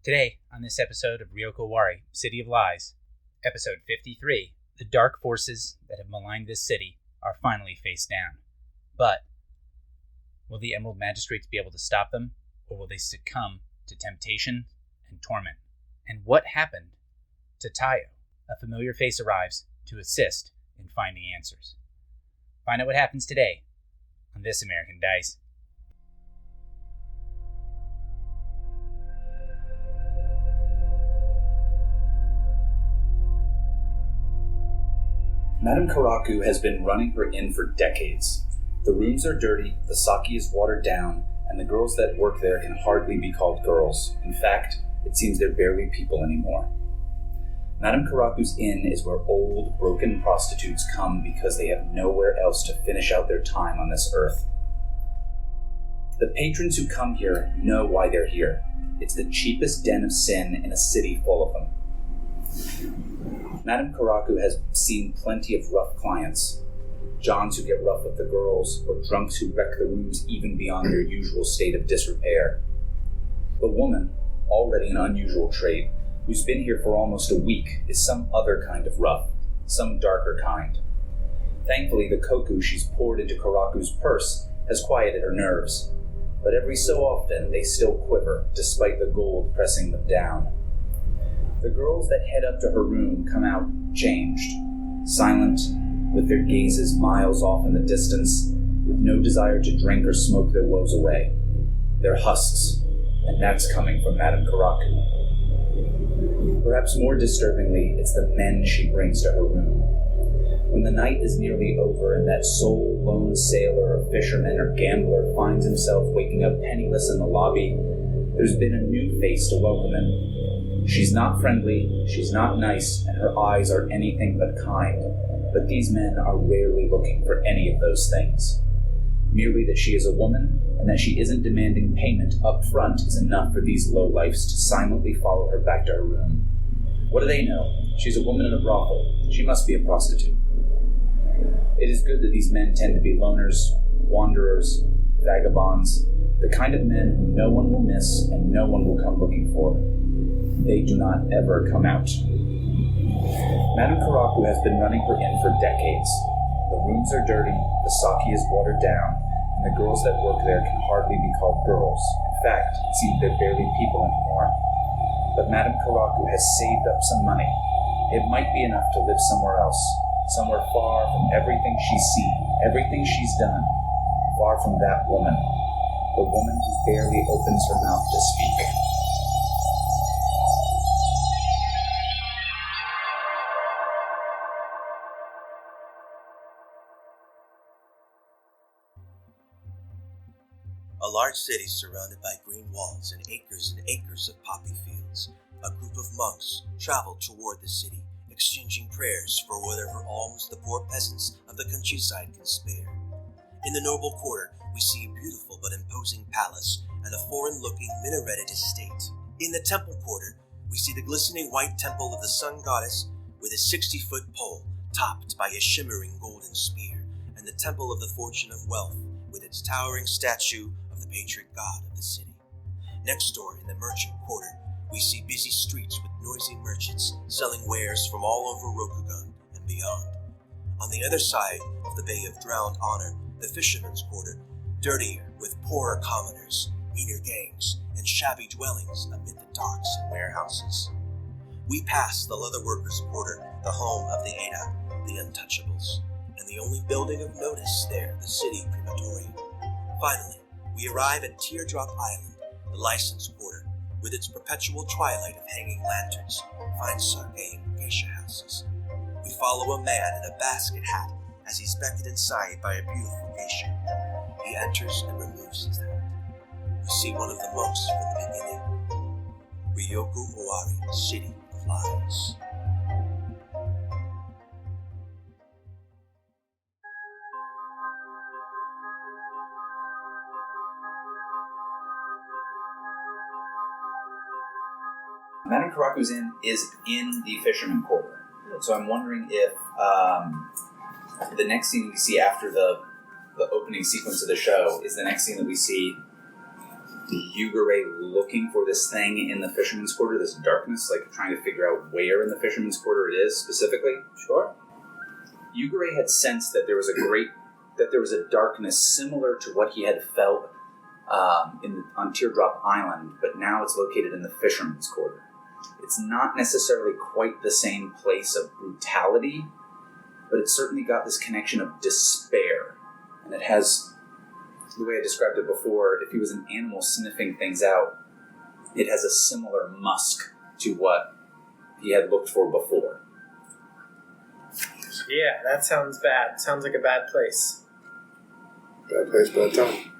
Today, on this episode of Ryoko Owari, City of Lies, episode 53, the dark forces that have maligned this city are finally faced down. But will the Emerald Magistrates be able to stop them, or will they succumb to temptation and torment? And what happened to Taiyo? A familiar face arrives to assist in finding answers. Find out what happens today on This American Dice. Madame Karaku has been running her inn for decades. The rooms are dirty, the sake is watered down, and the girls that work there can hardly be called girls. In fact, it seems they're barely people anymore. Madame Karaku's inn is where old, broken prostitutes come because they have nowhere else to finish out their time on this earth. The patrons who come here know why they're here. It's the cheapest den of sin in a city full of them. Madame Karaku has seen plenty of rough clients. Johns who get rough with the girls, or drunks who wreck the rooms even beyond their usual state of disrepair. The woman, already an unusual trait, who's been here for almost a week, is some other kind of rough, some darker kind. Thankfully, the koku she's poured into Karaku's purse has quieted her nerves, but every so often they still quiver, despite the gold pressing them down. The girls that head up to her room come out changed, silent, with their gazes miles off in the distance, with no desire to drink or smoke their woes away. They're husks, and that's coming from Madame Karaku. Perhaps more disturbingly, it's the men she brings to her room. When the night is nearly over and that sole lone sailor or fisherman or gambler finds himself waking up penniless in the lobby, there's been a new face to welcome him. She's not friendly, she's not nice, and her eyes are anything but kind. But these men are rarely looking for any of those things. Merely that she is a woman, and that she isn't demanding payment up front is enough for these lowlifes to silently follow her back to her room. What do they know? She's a woman in a brothel. She must be a prostitute. It is good that these men tend to be loners, wanderers, vagabonds, the kind of men who no one will miss and no one will come looking for. They do not ever come out. Madame Karaku has been running her inn for decades. The rooms are dirty, the sake is watered down, and the girls that work there can hardly be called girls. In fact, it seems they're barely people anymore. But Madame Karaku has saved up some money. It might be enough to live somewhere else, somewhere far from everything she's seen, everything she's done, far from that woman, the woman who barely opens her mouth to speak. A large city surrounded by green walls and acres of poppy fields. A group of monks traveled toward the city, exchanging prayers for whatever alms the poor peasants of the countryside can spare. In the noble quarter, we see a beautiful but imposing palace and a foreign-looking minareted estate. In the temple quarter, we see the glistening white temple of the sun goddess with a 60-foot pole topped by a shimmering golden spear, and the temple of the fortune of wealth with its towering statue of the patron god of the city. Next door, in the merchant quarter, we see busy streets with noisy merchants selling wares from all over Rokugan and beyond. On the other side of the Bay of Drowned Honor, the fisherman's quarter, dirtier with poorer commoners, meaner gangs, and shabby dwellings amid the docks and warehouses. We pass the leather workers' quarter, the home of the Ada, the Untouchables, and the only building of notice there, the city crematorium. Finally, we arrive at Teardrop Island, the license quarter, with its perpetual twilight of hanging lanterns, fine sake and geisha houses. We follow a man in a basket hat as he's beckoned inside by a beautiful geisha. He enters and removes his hat. We see one of the monks from the beginning. Ryoko Owari, City of Lies. Madame Karaku's inn is in the fisherman quarter. So I'm wondering if the next scene we see after the opening sequence of the show is the next scene that we see Yugure looking for this thing in the Fisherman's Quarter, this darkness, like trying to figure out where in the Fisherman's Quarter it is specifically. Sure. Yugure had sensed that there was a darkness similar to what he had felt on Teardrop Island, but now it's located in the Fisherman's Quarter. It's not necessarily quite the same place of brutality, but it's certainly got this connection of despair. And it has, the way I described it before, if he was an animal sniffing things out, it has a similar musk to what he had looked for before. Yeah, that sounds bad. Sounds like a bad place. Bad place, bad time.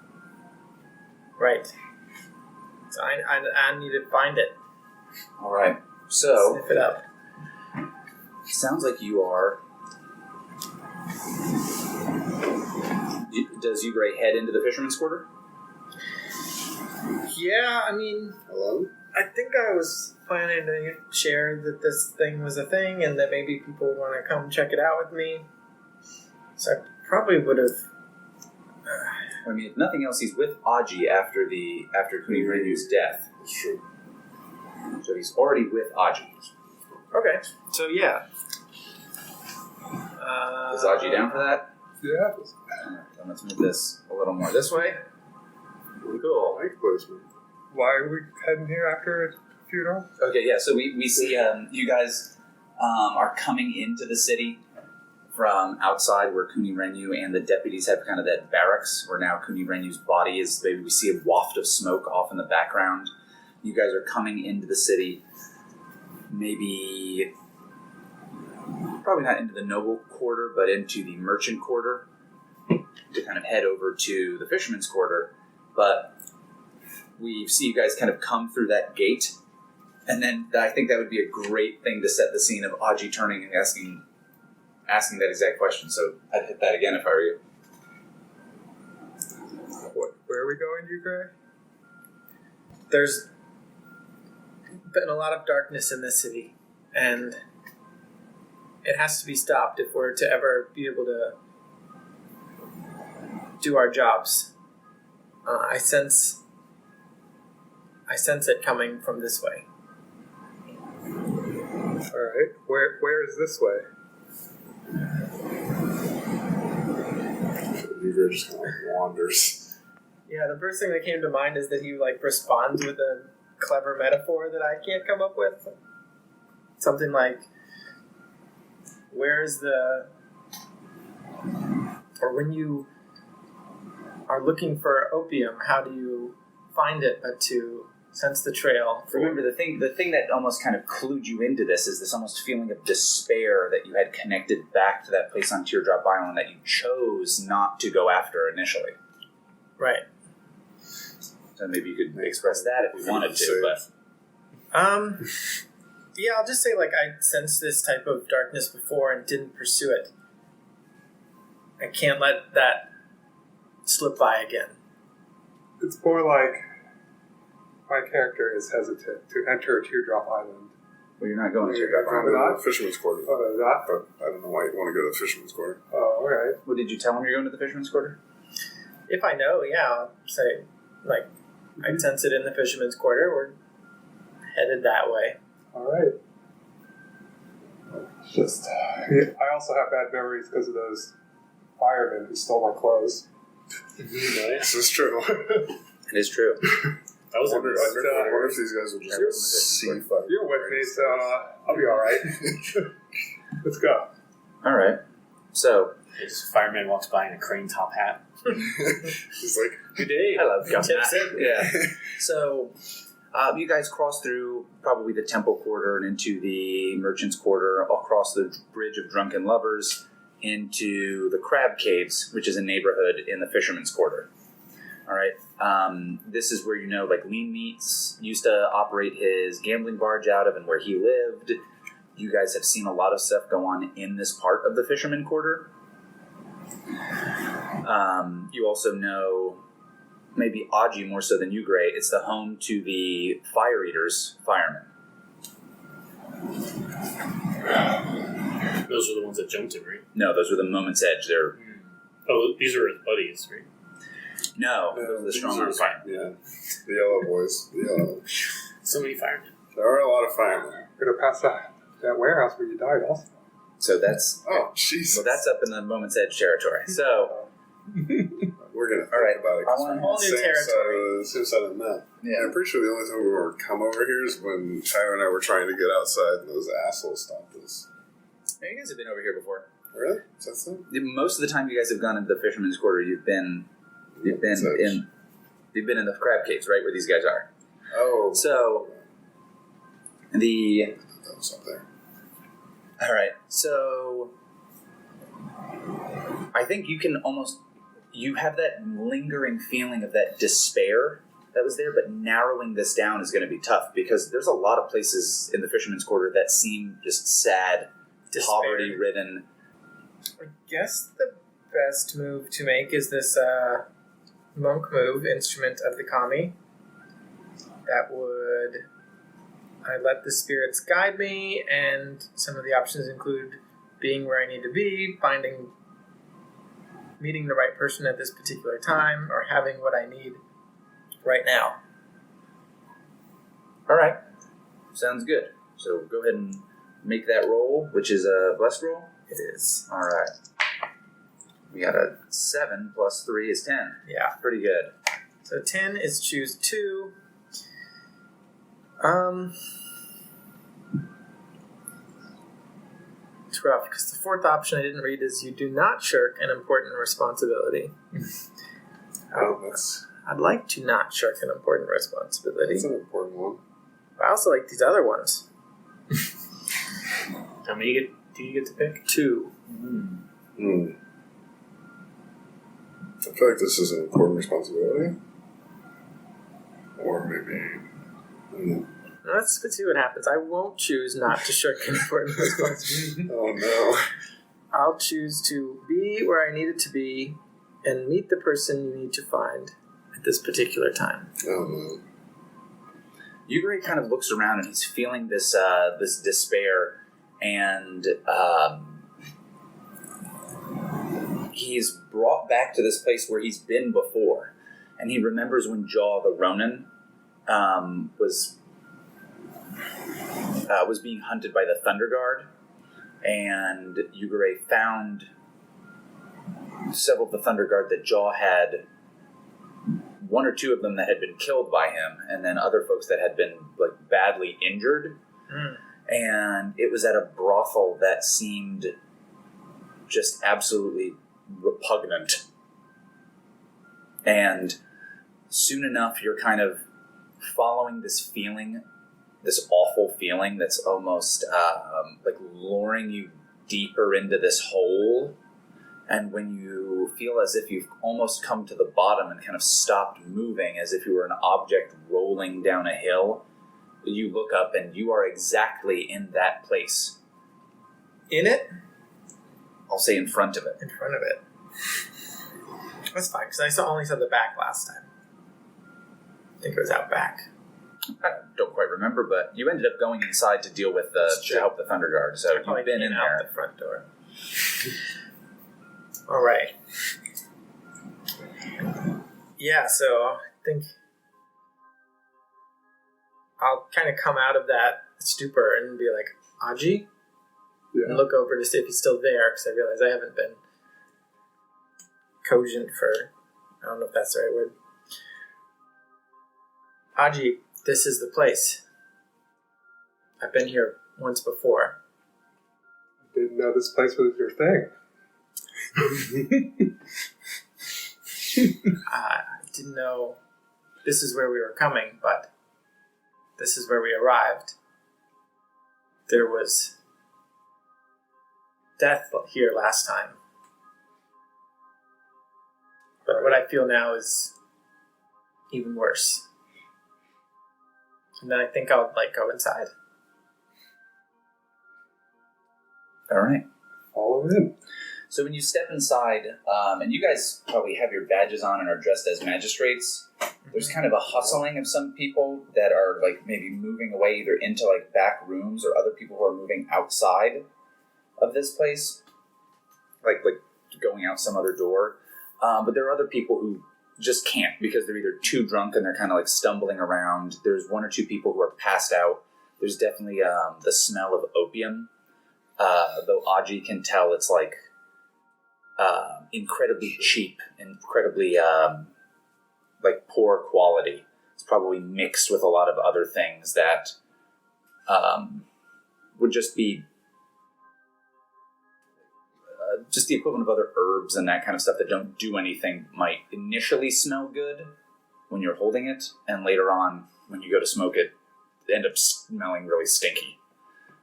Right. So I need to find it. All right. So, Sniff it up. sounds like you are... Does Yugure head into the Fisherman's Quarter? Yeah, I mean, Hello? I think I was planning to share that this thing was a thing and that maybe people would want to come check it out with me. So I probably would have... I mean, if nothing else, he's with Aji after Kuni Renyu's death. That's true. So he's already with Aji. Okay, so yeah. Is Aji down for that? Yeah. Alright, then let's move this a little more this way. Cool. Nice placement. Why are we heading here after a funeral? Okay, yeah, so we see you guys are coming into the city from outside where Kuni Renyu and the deputies have kind of that barracks where now Kuni Renyu's body is. Maybe we see a waft of smoke off in the background. You guys are coming into the city, maybe probably not into the noble quarter, but into the merchant quarter to kind of head over to the fisherman's quarter. But we see you guys kind of come through that gate, and then I think that would be a great thing to set the scene of Aji turning and asking that exact question. So I'd hit that again if I were you. Where are we going, Yugure? There's been a lot of darkness in this city, and it has to be stopped if we're to ever be able to do our jobs. I sense it coming from this way. Alright. Where is this way? Yugure just kind of wanders. Yeah, the first thing that came to mind is that he responds with a clever metaphor that I can't come up with. Something like, where's the... Or when you are looking for opium, how do you find it but to sense the trail? Remember, the thing that almost kind of clued you into this is this almost feeling of despair that you had connected back to that place on Teardrop Island that you chose not to go after initially. Right. So maybe you could express that if we wanted to, but... Yeah, I'll just say, I sensed this type of darkness before and didn't pursue it. I can't let that slip by again. It's more like my character is hesitant to enter Teardrop Island. Well, you're not going to Teardrop You're Island. going to the Fisherman's Quarter. Oh, that? But I don't know why you want to go to the Fisherman's Quarter. Oh, alright. Well, did you tell him you're going to the Fisherman's Quarter? If I know, yeah, I'll say, I'd sense it in the Fisherman's Quarter. We're headed that way. Alright. Just, I also have bad memories because of those firemen who stole my clothes. This is true. It is true. I wonder if these guys will just see fire. You're with me, so I'll be alright. Let's go. All right. So, This fireman walks by in a crane top hat. He's like, Good day. I love Tips it. Yeah. So, you guys cross through probably the Temple Quarter and into the Merchant's Quarter, across the Bridge of Drunken Lovers, into the Crab Caves, which is a neighborhood in the Fisherman's Quarter. All right. This is where Lean Meats used to operate his gambling barge out of, and where he lived. You guys have seen a lot of stuff go on in this part of the Fisherman Quarter. You also know, maybe Aji more so than you, Gray, it's the home to the Fire Eaters firemen. Those are the ones that jumped him, right? No, those were the Moment's Edge. They're Oh, these are his buddies, right? No, those are the strong arm firemen. Yeah. The yellow boys. The yellow. So many firemen. There are a lot of firemen. We're gonna pass that warehouse where you died also. So that's Oh, Jesus. well, that's up in the Moment's Edge territory. So, We're going to all right, think about it. I want whole new territory. Same side of the map. yeah. I'm pretty sure the only time we were come over here is when Tyler and I were trying to get outside and those assholes stopped us. Hey, you guys have been over here before. Really? Is that so? Most of the time, you guys have gone into the Fisherman's Quarter. You've been in the crab caves, right, where these guys are. Oh. So That was up there. all right. So I think you have that lingering feeling of that despair that was there, but narrowing this down is going to be tough because there's a lot of places in the Fisherman's Quarter that seem just sad, poverty-ridden. I guess the best move to make is this monk move, Instrument of the Kami. That would... I let the spirits guide me, and some of the options include being where I need to be, meeting the right person at this particular time, or having what I need right now. All right. Sounds good. So go ahead and make that roll, which is a blessed roll. It is. All right. We got a 7 plus 3 is 10. Yeah. Pretty good. So 10 is choose 2. It's rough because the fourth option I didn't read is you do not shirk an important responsibility. I'd like to not shirk an important responsibility. That's an important one. I also like these other ones. How many do you get to pick? 2. I feel like this is an important responsibility. Or maybe... Let's see what happens. I won't choose not to shirk an important responsibility. Oh no. I'll choose to be where I need it to be and meet the person you need to find at this particular time. Oh no. Yugure kind of looks around and he's feeling this this despair, and he's brought back to this place where he's been before, and he remembers when Jaw the Ronin was being hunted by the Thunder Guard, and Yugure found several of the Thunder Guard that Jaw had, 1 or 2 of them that had been killed by him, and then other folks that had been like badly injured. And it was at a brothel that seemed just absolutely repugnant. And soon enough, you're kind of following this feeling, this awful feeling that's almost like luring you deeper into this hole. And when you feel as if you've almost come to the bottom and kind of stopped moving, as if you were an object rolling down a hill, you look up and you are exactly in that place. In it? I'll say in front of it. In front of it. That's fine, because I only saw the back last time. I think it was out back. I don't quite remember, but you ended up going inside to deal with to help the Thunder Guard, so you've been in there. Out the front door. All right. Yeah, so I think I'll kind of come out of that stupor and be like, Aji? Yeah. And look over to see if he's still there, because I realize I haven't been cogent for, I don't know if that's the right word. Aji, this is the place. I've been here once before. Didn't know this place was your thing. I didn't know this is where we were coming, but this is where we arrived. There was death here last time. But what I feel now is even worse. And then I think I'll go inside. All right. Follow in. So when you step inside, and you guys probably have your badges on and are dressed as magistrates, there's kind of a hustling of some people that are maybe moving away either into back rooms, or other people who are moving outside of this place, like going out some other door. But there are other people who just can't, because they're either too drunk and they're kind of like stumbling around. There's one or two people who are passed out. There's definitely the smell of opium, though Aji can tell it's like incredibly cheap, incredibly like poor quality. It's probably mixed with a lot of other things that would just be just the equivalent of other herbs and that kind of stuff that don't do anything. Might initially smell good when you're holding it, and later on, when you go to smoke it, end up smelling really stinky.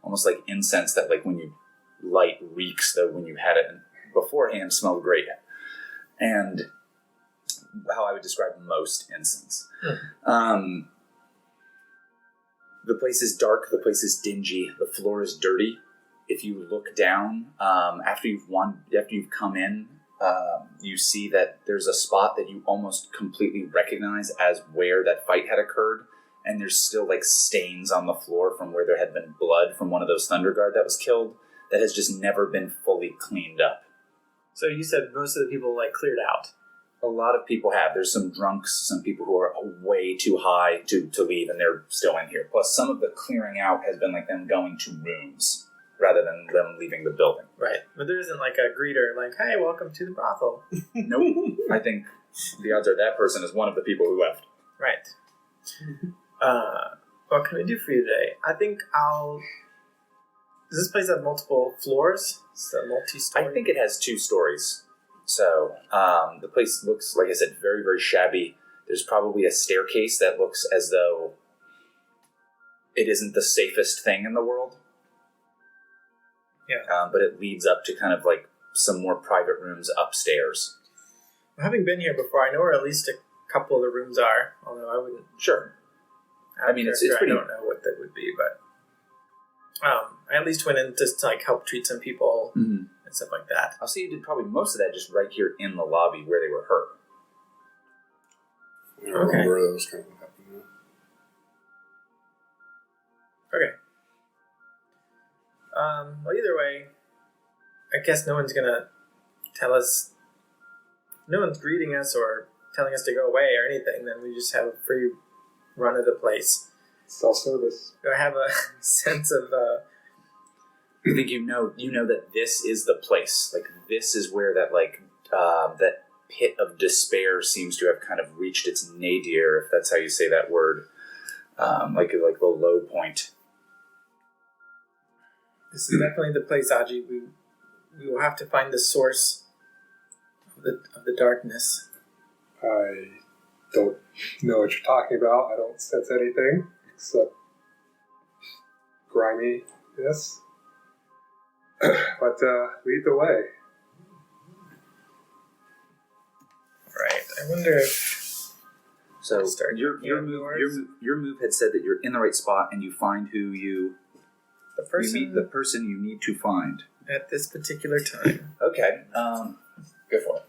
Almost like incense that, like, when you light reeks, though when you had it beforehand, smelled great. And how I would describe most incense. The place is dark, the place is dingy, the floor is dirty. If you look down, after you've come in, you see that there's a spot that you almost completely recognize as where that fight had occurred, and there's still like stains on the floor from where there had been blood from one of those Thunder Guard that was killed that has just never been fully cleaned up. So you said most of the people like cleared out. A lot of people have. There's some drunks, some people who are way too high to leave, and they're still in here. Plus, some of the clearing out has been like them going to rooms rather than them leaving the building. Right. But there isn't like a greeter like, hey, welcome to the brothel. Nope. I think the odds are that person is one of the people who left. Right. What can we do for you today? I think Does this place have multiple floors? It's a multi-story? I think it has 2 stories. So the place looks, like I said, very, very shabby. There's probably a staircase that looks as though it isn't the safest thing in the world. Yeah. But it leads up to kind of like some more private rooms upstairs. Having been here before, I know where at least a couple of the rooms are, although I wouldn't... Sure. I mean, it's pretty... I don't know what that would be, but... I at least went in just to like help treat some people and stuff like that. I'll say you did probably most of that just right here in the lobby where they were hurt. I don't remember where that was kind of happening. Okay. Well, either way, I guess no one's gonna tell us... No one's greeting us or telling us to go away or anything. Then we just have a free run of the place. Self-service. Do I have a sense of... I think you know that this is the place. Like, this is where that, like, that pit of despair seems to have kind of reached its nadir, if that's how you say that word. Like the low point. This is definitely the place, Aji. We will have to find the source of the darkness. I don't know what you're talking about. I don't sense anything except griminess. But lead the way. Right. I wonder if... So your move had said that you're in the right spot, and you find who you meet the person you need to find at this particular time. Okay. Go for it.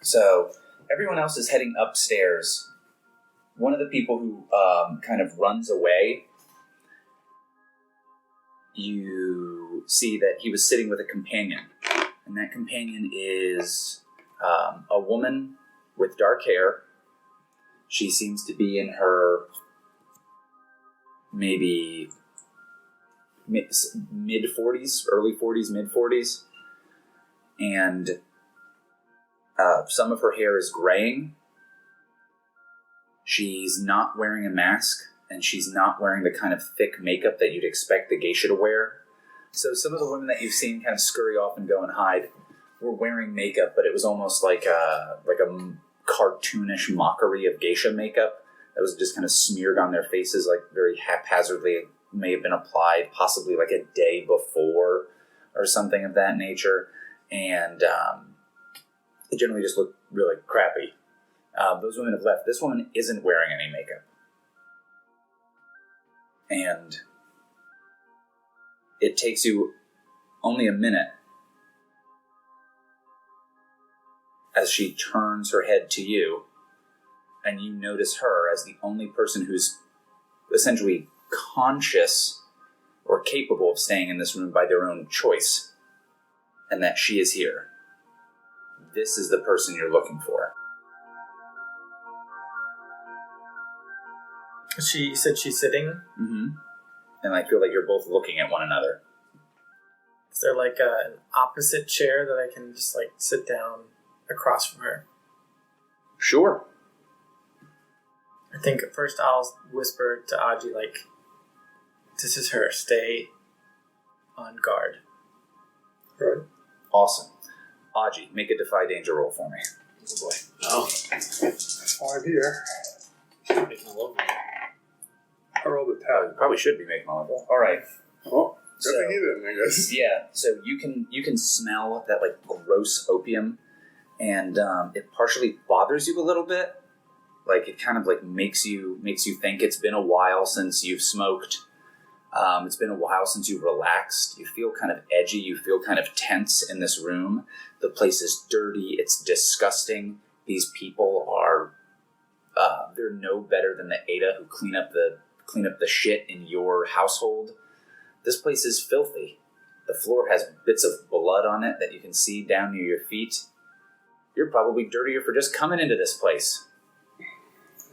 So everyone else is heading upstairs. One of the people who kind of runs away, you see that he was sitting with a companion. And that companion is a woman with dark hair. She seems to be in her maybe mid-40s, early 40s, mid-40s. And some of her hair is graying. She's not wearing a mask, and she's not wearing the kind of thick makeup that you'd expect the geisha to wear. So some of the women that you've seen kind of scurry off and go and hide were wearing makeup, but it was almost like a cartoonish mockery of geisha makeup that was just kind of smeared on their faces, like very haphazardly. It may have been applied possibly like a day before or something of that nature. And it generally just looked really crappy. Those women have left. This woman isn't wearing any makeup. And it takes you only a minute as she turns her head to you, and you notice her as the only person who's essentially conscious or capable of staying in this room by their own choice, and that she is here. This is the person you're looking for. She said she's sitting. Mm-hmm. And I feel like you're both looking at one another. Is there like an opposite chair that I can just like sit down across from her? Sure. I think first I'll whisper to Aji, like, this is her. Stay on guard. Right. Awesome. Aji, make a defy danger roll for me. Oh boy. Oh. 5 here. Making a low roll. I rolled a 10. You probably should be making a level. All right. Oh, good So- thing you didn't, I guess. Yeah. So you can smell that like gross opium, and it partially bothers you a little bit. Like it kind of like makes you think it's been a while since you've smoked. It's been a while since you've relaxed. You feel kind of edgy. You feel kind of tense in this room. The place is dirty. It's disgusting. These people are they're no better than the Ada who clean up the shit in your household. This place is filthy. The floor has bits of blood on it that you can see down near your feet. You're probably dirtier for just coming into this place.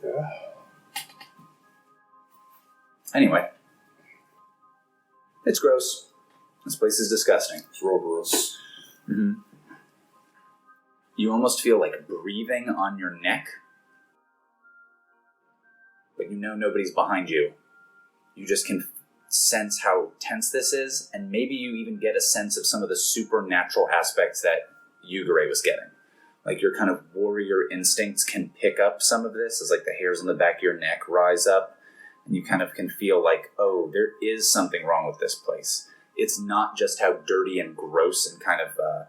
Yeah. Anyway. It's gross. This place is disgusting. It's real gross. Mm-hmm. You almost feel like breathing on your neck. But you know nobody's behind you. You just can sense how tense this is, and maybe you even get a sense of some of the supernatural aspects that Yugure was getting. Like your kind of warrior instincts can pick up some of this as like the hairs on the back of your neck rise up, and you kind of can feel like, oh, there is something wrong with this place. It's not just how dirty and gross and kind of how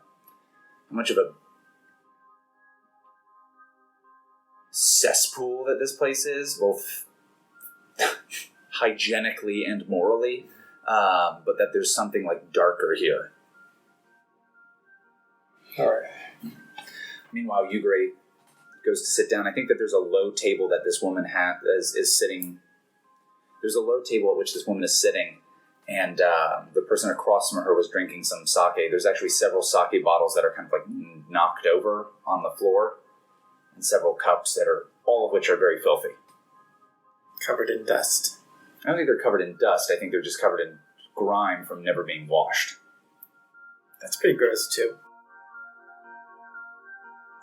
much of a cesspool that this place is, both hygienically and morally, but that there's something like darker here. All right. Meanwhile, Yugure goes to sit down. I think that there's a low table that this woman is sitting. There's a low table at which this woman is sitting, and the person across from her was drinking some sake. There's actually several sake bottles that are kind of like knocked over on the floor, and several cups that are, all of which are very filthy. Covered in dust. I don't think they're covered in dust. I think they're just covered in grime from never being washed. That's pretty gross, too.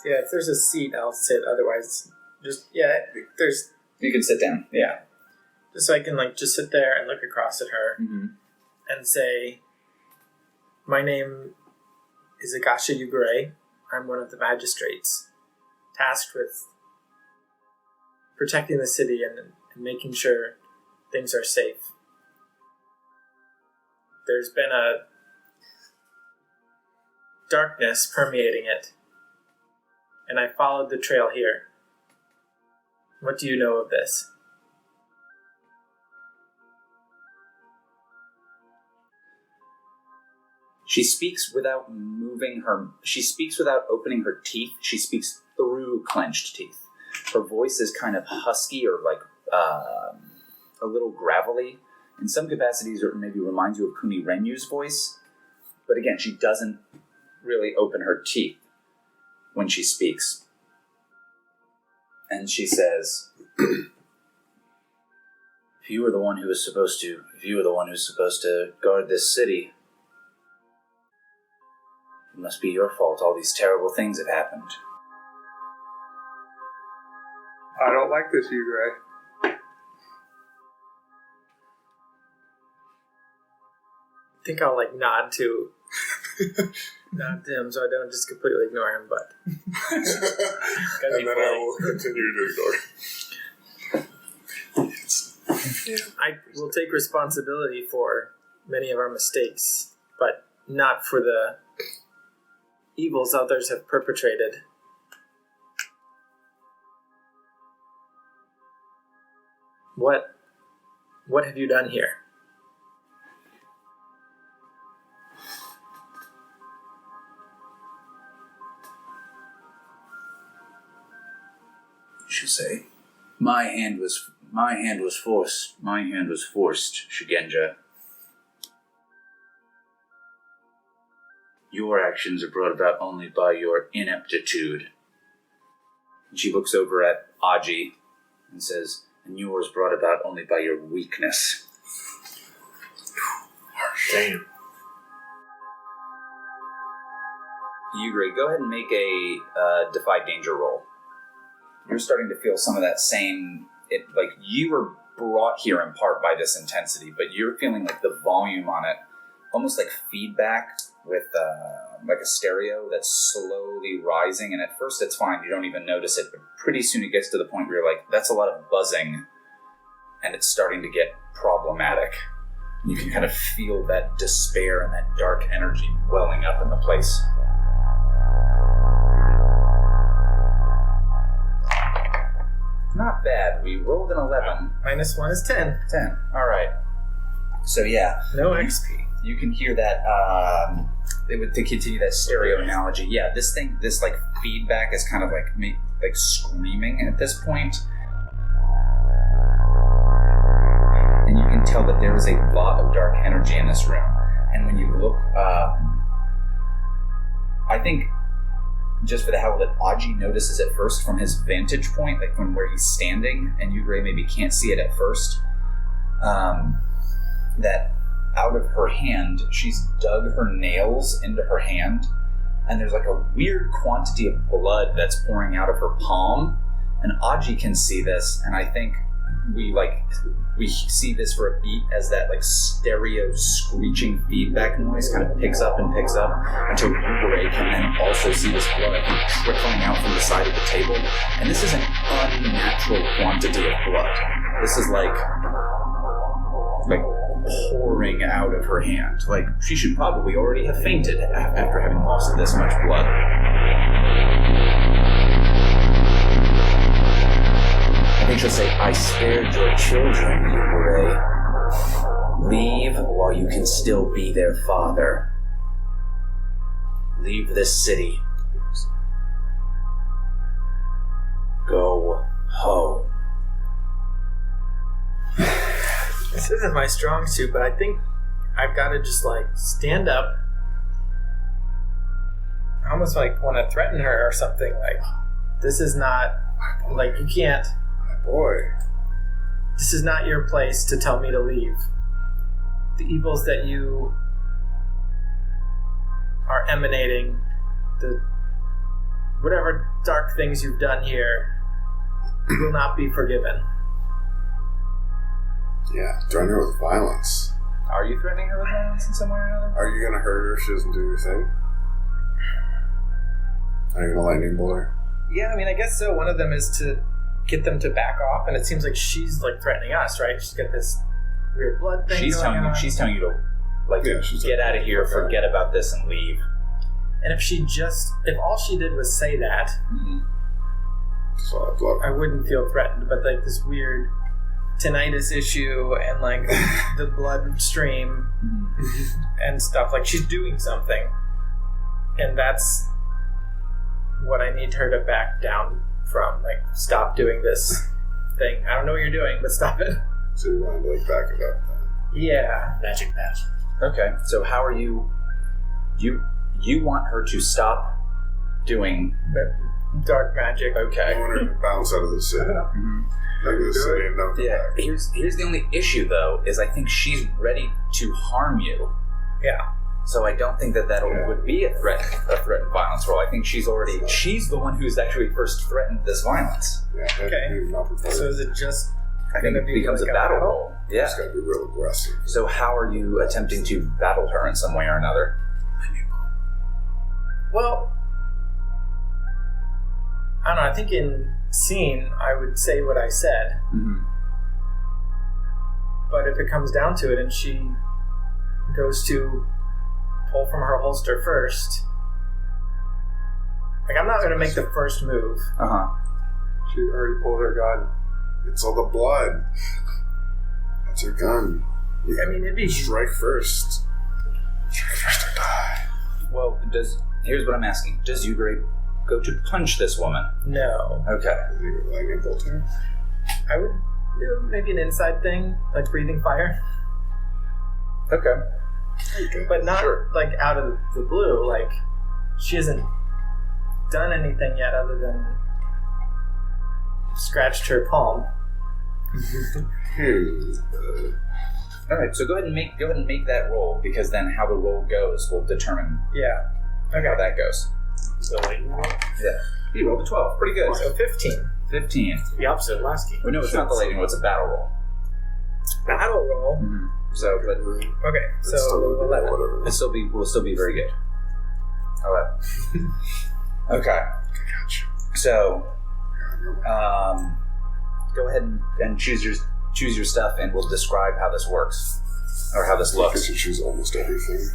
Yeah, if there's a seat, I'll sit. Otherwise, there's... You can sit down, yeah. Just so I can, like, just sit there and look across at her Mm-hmm. and say, my name is Agasha Yugure. I'm one of the magistrates, tasked with protecting the city and making sure things are safe. There's been a darkness permeating it, and I followed the trail here. What do you know of this? She speaks without she speaks without opening her teeth. She speaks through clenched teeth. Her voice is kind of husky or like a little gravelly. In some capacities, it maybe reminds you of Kuni Renyu's voice. But again, she doesn't really open her teeth when she speaks. And she says, if you were the one who's supposed to guard this city, it must be your fault all these terrible things have happened. I don't like this, Yugure. I think I'll like nod to him so I don't just completely ignore him, but And then I will continue to ignore. I will take responsibility for many of our mistakes, but not for the evils others have perpetrated. What have you done here? She'll say, My hand was forced, Shigenja. Your actions are brought about only by your ineptitude. And she looks over at Aji and says, and yours brought about only by your weakness. Damn. Yugri, go ahead and make a Defy Danger roll. You're starting to feel some of that same... like, you were brought here in part by this intensity, but you're feeling like the volume on it, almost like feedback with like a stereo that's slowly rising, and at first it's fine, you don't even notice it, but pretty soon it gets to the point where you're like, that's a lot of buzzing, and it's starting to get problematic. You can kind of feel that despair and that dark energy welling up in the place. Not bad. We rolled an 11. Minus 1 is 10. 10. All right. So yeah. No XP. You can hear that, to continue that stereo analogy, yeah, this like feedback is kind of like screaming at this point. And you can tell that there is a lot of dark energy in this room. And when you look, I think, just for the hell of it, Aji notices it first from his vantage point, like from where he's standing, and Yugre maybe can't see it at first, that out of her hand, she's dug her nails into her hand, and there's like a weird quantity of blood that's pouring out of her palm, and Aji can see this, and I think we see this for a beat as that like stereo screeching feedback noise kind of picks up until Yugure can then also see this blood trickling out from the side of the table, and this is an unnatural quantity of blood. This is like pouring out of her hand. Like, she should probably already have fainted after having lost this much blood. I think she'll say, I spared your children, Yugure. Leave while you can still be their father. Leave this city. Go home. This isn't my strong suit, but I think I've got to just stand up. I almost want to threaten her or something. This is not, you can't. Boy. This is not your place to tell me to leave. The evils that you are emanating, whatever dark things you've done here, will not be forgiven. Yeah, threaten her with violence. Are you threatening her with violence in some way or another? Are you going to hurt her if she doesn't do your thing? Are you going to lightning bolt her? Yeah, I guess so. One of them is to get them to back off, and it seems like she's threatening us, right? She's got this weird blood thing She's telling you to get out of here, forget about this, and leave. And if all she did was say that, I wouldn't feel threatened. But this weird tinnitus issue and the blood stream and stuff, she's doing something, and that's what I need her to back down from. Stop doing this thing. I don't know what you're doing, but stop it. So you want to back it up then? Yeah. Magic pass. Okay, so how are you want her to stop doing dark magic? Okay. I want her to bounce out of the city. Yeah. Here's the only issue, though, is I think she's ready to harm you. Yeah. So I don't think that would be a threatened violence roll. I think she's the one who's actually first threatened this violence. Yeah. Okay. So is it just? I think it becomes a battle roll. Yeah. It's got to be real aggressive. So how are you attempting to battle her in some way or another? Well, I don't know. I think in scene, I would say what I said. Mm-hmm. But if it comes down to it and she goes to pull from her holster first, I'm not going to make the first move. Uh-huh. She already pulled her gun. It's all the blood. That's her gun. It'd be... Strike first. Strike first or die. Well, here's what I'm asking. Does Yugure go to punch this woman? No. Okay. Lightning bolt her? I would do maybe an inside thing, breathing fire. Okay. But not out of the blue. She hasn't done anything yet other than scratched her palm. All right, so go ahead and make that roll, because then how the roll goes will determine Yeah. Okay. how that goes. So lightning roll? Yeah. You rolled a 12. Pretty good. So 15. 15. The opposite of last game. Well, no, it's not the lightning roll. It's a battle roll. Battle roll. Mm-hmm. So, but Okay, so 11. Whatever. will still be very good. 11. Okay. So, go ahead and choose your stuff, and we'll describe how this works, or how this I looks. guess you choose almost everything.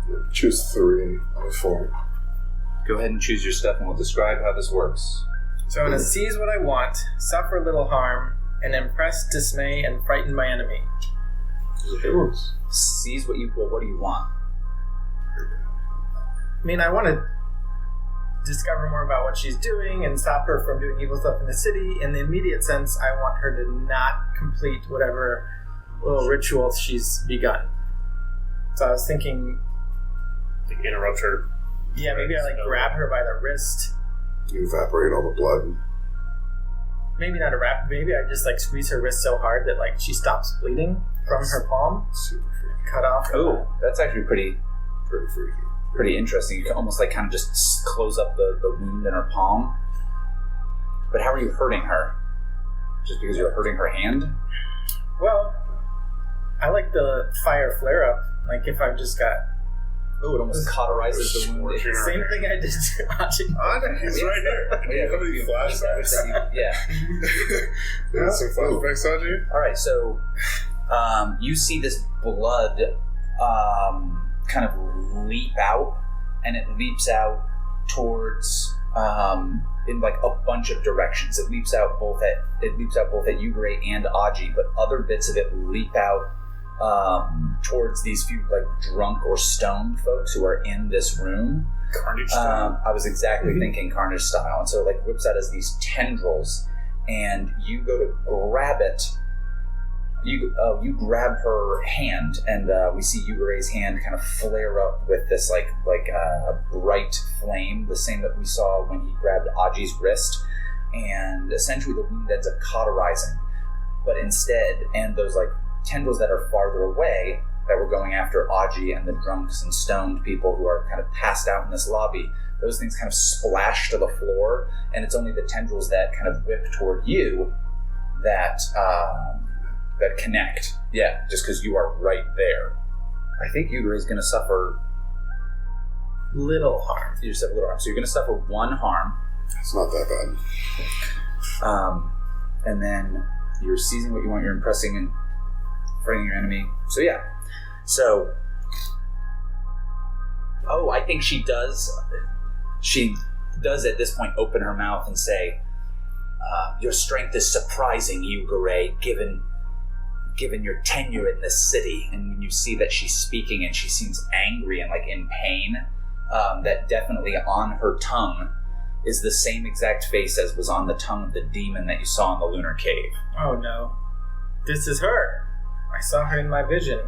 Yeah, choose 3 out of 4. Go ahead and choose your stuff, and we'll describe how this works. So I'm going to seize what I want, suffer little harm, and impress, dismay, and frighten my enemy. Seize what do you want? I mean, I want to discover more about what she's doing and stop her from doing evil stuff in the city. In the immediate sense, I want her to not complete whatever little ritual she's begun. So I was thinking, Like interrupt her. yeah, maybe I grab her by the wrist. You evaporate all the blood. Maybe not a wrap. Maybe I just squeeze her wrist so hard that she stops bleeding from her palm. Super freaky. Cut off. Oh, that's actually pretty Freaky. interesting. You can almost kind of just close up the wound in her palm. But how are you hurting her? Just because you're hurting her hand? Well, I like the fire flare up. If I've just got Oh, it almost cauterizes the wound. Scorching her same thing I did to Aji. He's right here. Yeah, How many flashbacks? Yeah. Yeah, some flashbacks, Aji? All right, so you see this blood kind of leap out, and it leaps out towards in a bunch of directions. It leaps out both at Yugure and Aji, but other bits of it leap out towards these few drunk or stoned folks who are in this room. Carnage style. I was exactly thinking Carnage style, and so whips out as these tendrils, and you go to grab it. You grab her hand, and we see Yugure's hand kind of flare up with this a bright flame, the same that we saw when he grabbed Aji's wrist, and essentially the wound ends up cauterizing. But instead, and those tendrils that are farther away that were going after Aji and the drunks and stoned people who are kind of passed out in this lobby, those things kind of splash to the floor, and it's only the tendrils that kind of whip toward you that connect. Yeah, just because you are right there. I think Yugure is going to suffer Little harm. You suffer little harm. So you're going to suffer 1 harm. It's not that bad. And then you're seizing what you want. You're impressing and frightening your enemy. So yeah. So, I think she does at this point open her mouth and say, your strength is surprising, Yugure, given your tenure in this city. And when you see that she's speaking and she seems angry and in pain, that definitely on her tongue is the same exact face as was on the tongue of the demon that you saw in the lunar cave. Oh no. This is her. I saw her in my vision.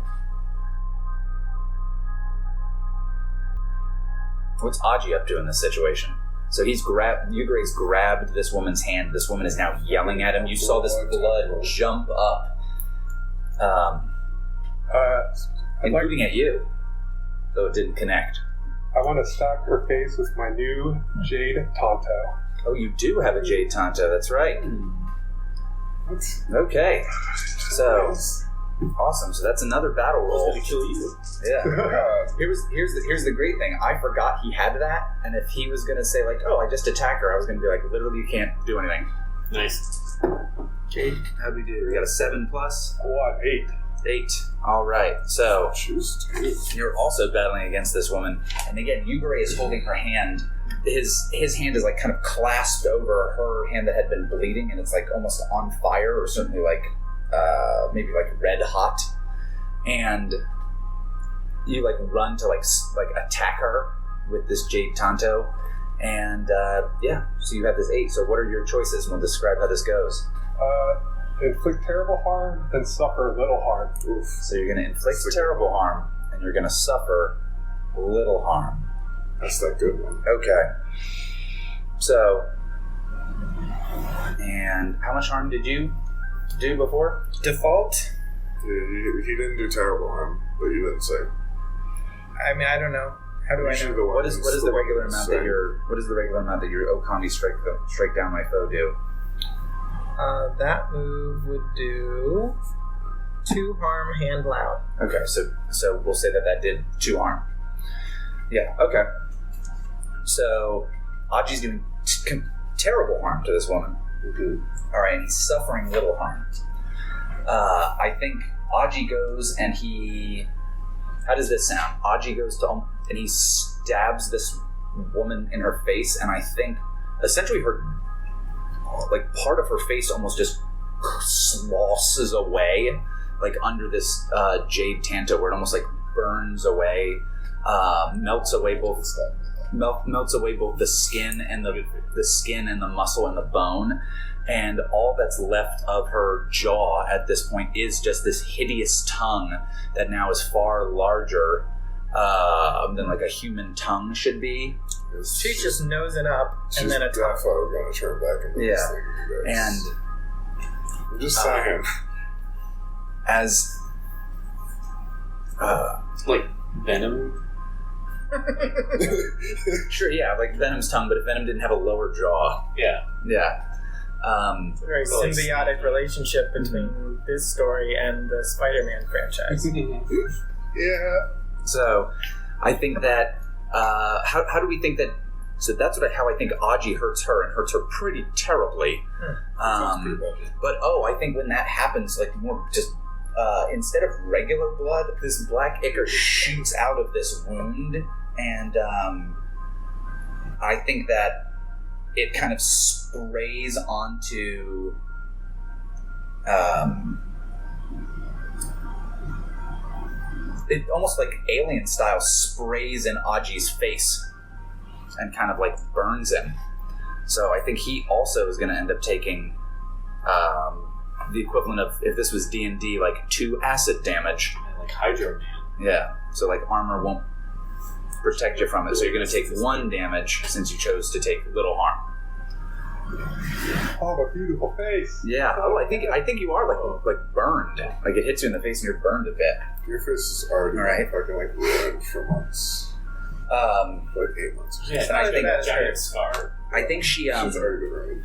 What's Aji up to in this situation? So Yugure's grabbed this woman's hand. This woman is now yelling at him. You saw this blood jump up, including at you, though it didn't connect. I want to stock her face with my new Jade Tonto. Oh, you do have a Jade Tonto, that's right. Okay. So, awesome. So that's another battle roll. Going to kill you. Yeah. Here's the great thing. I forgot he had that, and if he was going to say, I just attack her, I was going to be literally, you can't do anything. Nice. Jade, how'd we do? We got a 7 plus? What? 8. 8. All right. So Choose 2. you're also battling against this woman, and again, Yugure is holding her hand. His hand is kind of clasped over her hand that had been bleeding, and it's almost on fire, or certainly maybe red hot. And you run to attack her with this Jade Tonto, and so you have this 8. So what are your choices? We'll describe how this goes. Inflict terrible harm, then suffer little harm. Oof. So you're going to inflict terrible harm, and you're going to suffer little harm. That's that good one. Okay. So And how much harm did you do before? Default? Yeah, he didn't do terrible harm, but you didn't say. I mean, I don't know. How do I Usually know? the What is ones- the regular ones amount say. that your Okami strike down my foe do? That move would do 2 harm, hand loud. Okay, so we'll say that did 2 harm. Yeah. Okay. So Aji's doing terrible harm to this woman. Mhm. All right, and he's suffering little harm. I think Aji goes and he. How does this sound? Aji goes to and he stabs this woman in her face, and I think essentially her, like, part of her face almost just slosses away, like under this jade tanto, where it almost like burns away, melts away both the skin and the skin and the muscle and the bone, and all that's left of her jaw at this point is just this hideous tongue that now is far larger than like a human tongue should be. She's just nosing up, She's and then a tongue. definitely going to turn back into this thing. You guys. And I'm just saying. as Like Venom. sure, yeah, like Venom's tongue, but if Venom didn't have a lower jaw, Yeah. yeah. It's a very Well, it's- symbiotic relationship between this story and the Spider-Man franchise. Yeah. So I think that how do we think that? So that's how I think Aji hurts her, and hurts her pretty terribly. Sounds pretty bad. But I think when that happens, like more just instead of regular blood, this black ichor shoots out of this wound, and I think that it kind of sprays onto it almost like alien style sprays in Aji's face and kind of like burns him. So I think he also is going to end up taking the equivalent of, if this was D&D, like 2 acid damage. Like Hydro Man. Yeah. So like armor won't protect you from it. So you're going to take 1 damage since you chose to take little harm. Oh, a beautiful face. Yeah. Oh, I think you are like burned. Like it hits you in the face and you're burned a bit. Your face is already All right. fucking like ruined for months. Like 8 months. Yeah, not I think bad. a giant scar. I think she She's already been ruined.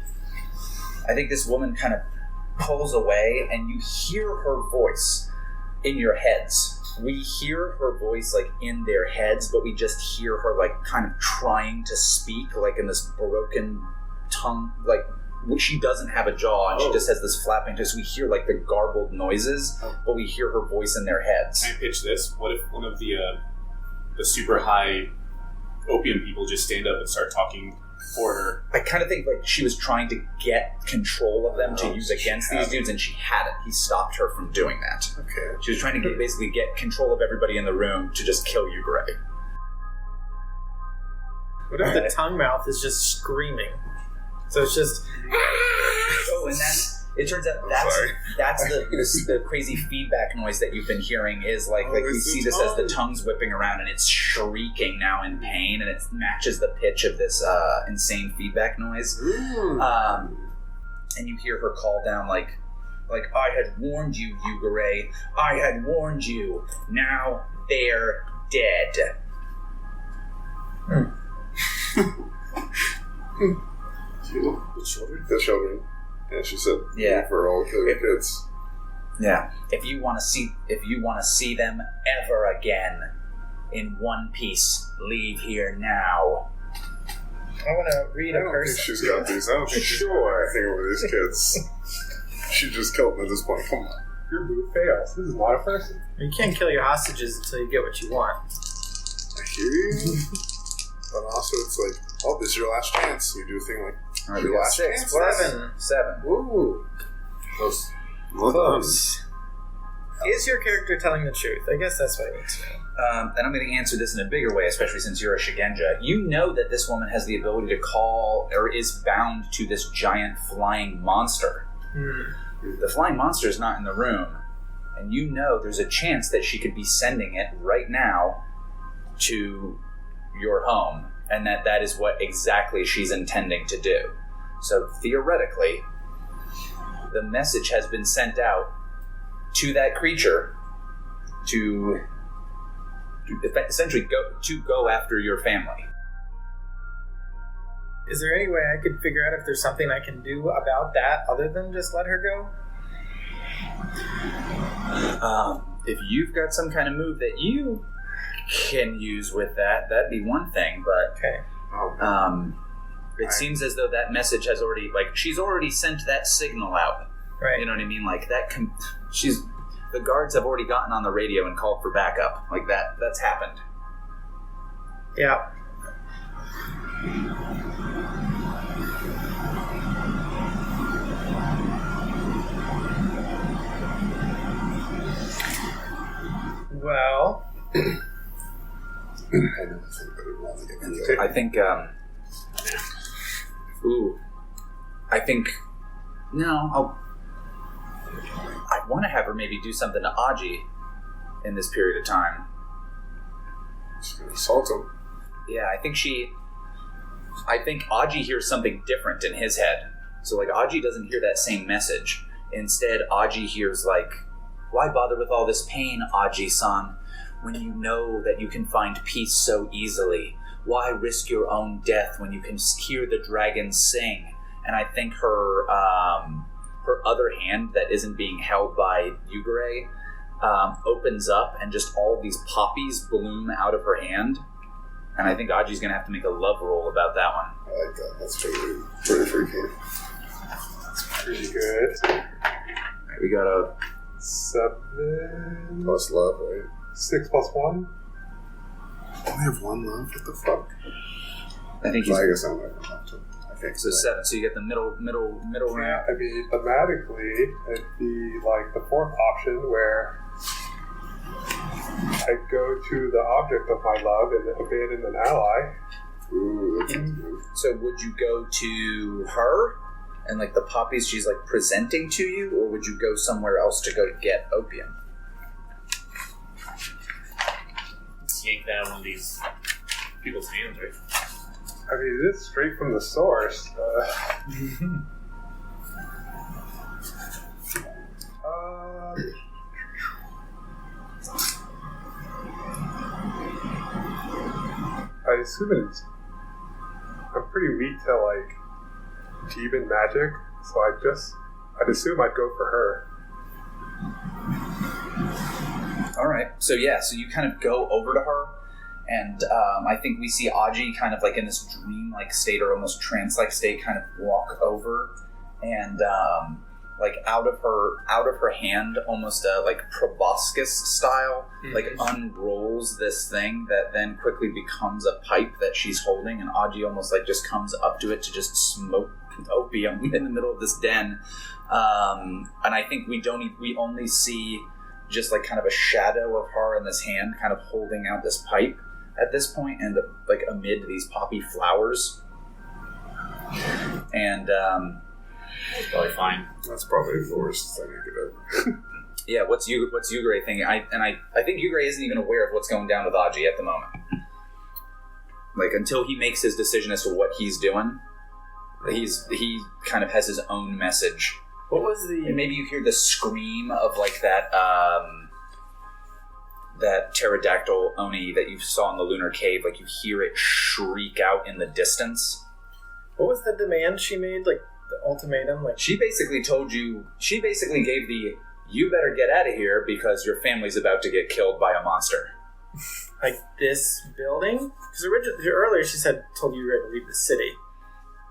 I think this woman kind of pulls away, and you hear her voice in your heads. We hear her voice like in their heads, but we just hear her like kind of trying to speak, like in this broken tongue, like she doesn't have a jaw, and she just has this flapping. So we hear like the garbled noises, but we hear her voice in their heads. Can I pitch this? What if one of the super high opium people just stand up and start talking for her? I kind of think like she was trying to get control of them to use against these dudes, and she hadn't. He stopped her from doing that. Okay. She was trying to basically get control of everybody in the room to just kill you, Gray. What if the tongue mouth is just screaming? So it's just... Oh, and it turns out that's the crazy feedback noise that you've been hearing is like we it's see the this as the tongue. tongue's whipping around, and it's shrieking now in pain, and it matches the pitch of this insane feedback noise. And you hear her call down like I had warned you, Yugure. I had warned you. Now they're dead. The children. And she said, Yeah. for all kill your kids. Yeah. If you want to see them ever again in one piece, leave here now. I want to read I a don't think person. she's got these. I don't think she's got anything over these kids. She just killed them at this point. Come on. Your move fails. This is not a person. You can't kill your hostages until you get what you want. I hear you. But also, it's like, oh, this is your last chance. You do a thing like, All right, your we got last 6 chance. plus 7. Ooh. Close. Close. Is your character telling the truth? I guess that's what I need to know. And I'm going to answer this in a bigger way, especially since you're a Shigenja. You know that this woman has the ability to call, or is bound to this giant flying monster. The flying monster is not in the room, and you know there's a chance that she could be sending it right now to your home, and that is what exactly she's intending to do. So theoretically, the message has been sent out to that creature to essentially go after your family. Is there any way I could figure out if there's something I can do about that other than just let her go? If you've got some kind of move that you can use with that, that'd be one thing, but Okay. it seems as though that message has already, like, she's already sent that signal out. Right. You know what I mean? Like, the guards have already gotten on the radio and called for backup. Like, that's happened. Yeah. Well, I think, no, I want to have her maybe do something to Aji in this period of time. She's gonna assault him. Yeah, I think Aji hears something different in his head. So, like, Aji doesn't hear that same message. Instead, Aji hears, like, why bother with all this pain, Aji-san, when you know that you can find peace so easily? Why risk your own death when you can hear the dragons sing? And I think her other hand that isn't being held by Yugure opens up, and just all these poppies bloom out of her hand. And I think Aji's going to have to make a love roll about that one. I like that. That's pretty freaky. That's pretty good. We got a 7 Plus love, right? 6 plus 1. I only have one love? What the fuck? I think Well, I he's guess I don't have enough to. Okay, so 7. So you get the middle Yeah, round. I mean, thematically, it'd be like the 4th option where I go to the object of my love and abandon an ally. Ooh, that sounds good. So would you go to her and, like, the poppies she's, like, presenting to you, or would you go somewhere else to go get opium? Yank that out of one of these people's hands, right? I mean, it is straight from the source. I assume I'm pretty weak to, like, demon magic, so I'd assume I'd go for her. All right. So you kind of go over to her, and I think we see Aji kind of, like, in this dream-like state or almost trance-like state, kind of walk over, and like out of her hand, almost like proboscis style, like unrolls this thing that then quickly becomes a pipe that she's holding, and Aji almost like just comes up to it to just smoke opium in the middle of this den. And I think we only see just like kind of a shadow of her in this hand kind of holding out this pipe at this point, and like amid these poppy flowers. And It's probably fine. That's probably the worst thing I could have. yeah, what's Yugure thinking? I think Yugure isn't even aware of what's going down with Aji at the moment. Like, until he makes his decision as to what he's doing, he kind of has his own message. What was the... And maybe you hear the scream of, like, that pterodactyl Oni that you saw in the lunar cave. Like, you hear it shriek out in the distance. What was the demand she made? Like, the ultimatum? Like, She basically gave the, you better get out of here because your family's about to get killed by a monster. like this building? Because earlier she told you to leave the city.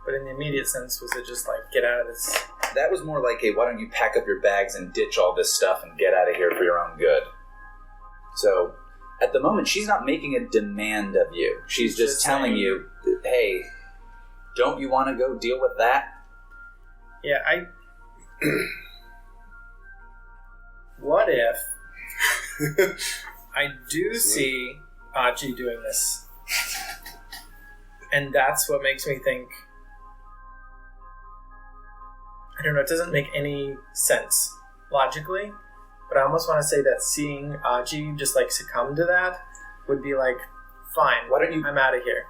But in the immediate sense, was it just like, get out of this? That was more like a, why don't you pack up your bags and ditch all this stuff and get out of here for your own good. So, at the moment, she's not making a demand of you. She's just telling you, hey, don't you want to go deal with that? Yeah, what if I do see Aji doing this? And that's what makes me think... I don't know, it doesn't make any sense logically, but I almost want to say that seeing Aji just like succumb to that would be like, fine, I'm out of here.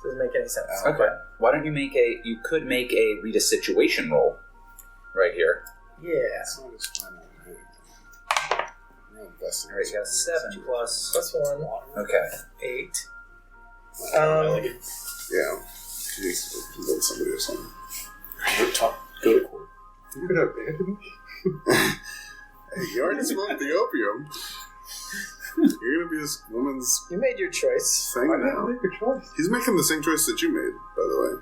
Doesn't make any sense. Okay. Why don't you you could make a read a situation roll, right here. Yeah. It's not as fun. All right, you got a 7 plus. +1. Okay. 8. Yeah. Jeez, let somebody or something. Go to court. You could abandon me? Hey, you already smoked the opium. You're gonna be this woman's You made your choice. thing Why didn't now. I make a choice? He's making the same choice that you made, by the way.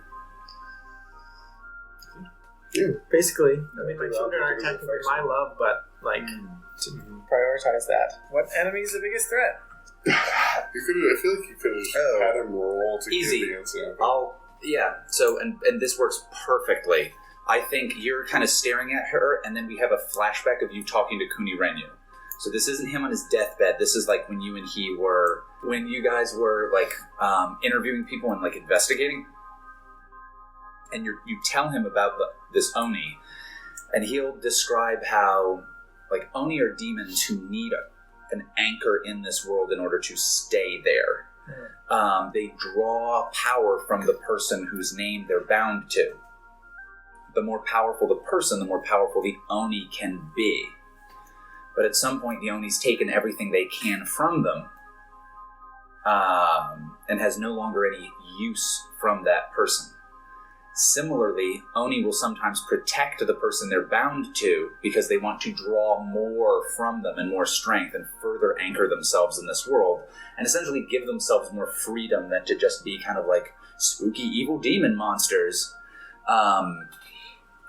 Basically, I mean, my children are technically my love, but, like, to prioritize that. What enemy is the biggest threat? I feel like you could have had him roll to Easy. give the answer. So, and this works perfectly. I think you're kind of staring at her, and then we have a flashback of you talking to Kuni Renyu. So this isn't him on his deathbed. This is like when you and he were, when you guys were like interviewing people and like investigating. And you tell him about this Oni, and he'll describe how like Oni are demons who need an anchor in this world in order to stay there. They draw power from the person whose name they're bound to. The more powerful the person, the more powerful the Oni can be. But at some point, the Oni's taken everything they can from them, and has no longer any use from that person. Similarly, Oni will sometimes protect the person they're bound to because they want to draw more from them and more strength and further anchor themselves in this world and essentially give themselves more freedom than to just be kind of like spooky evil demon monsters.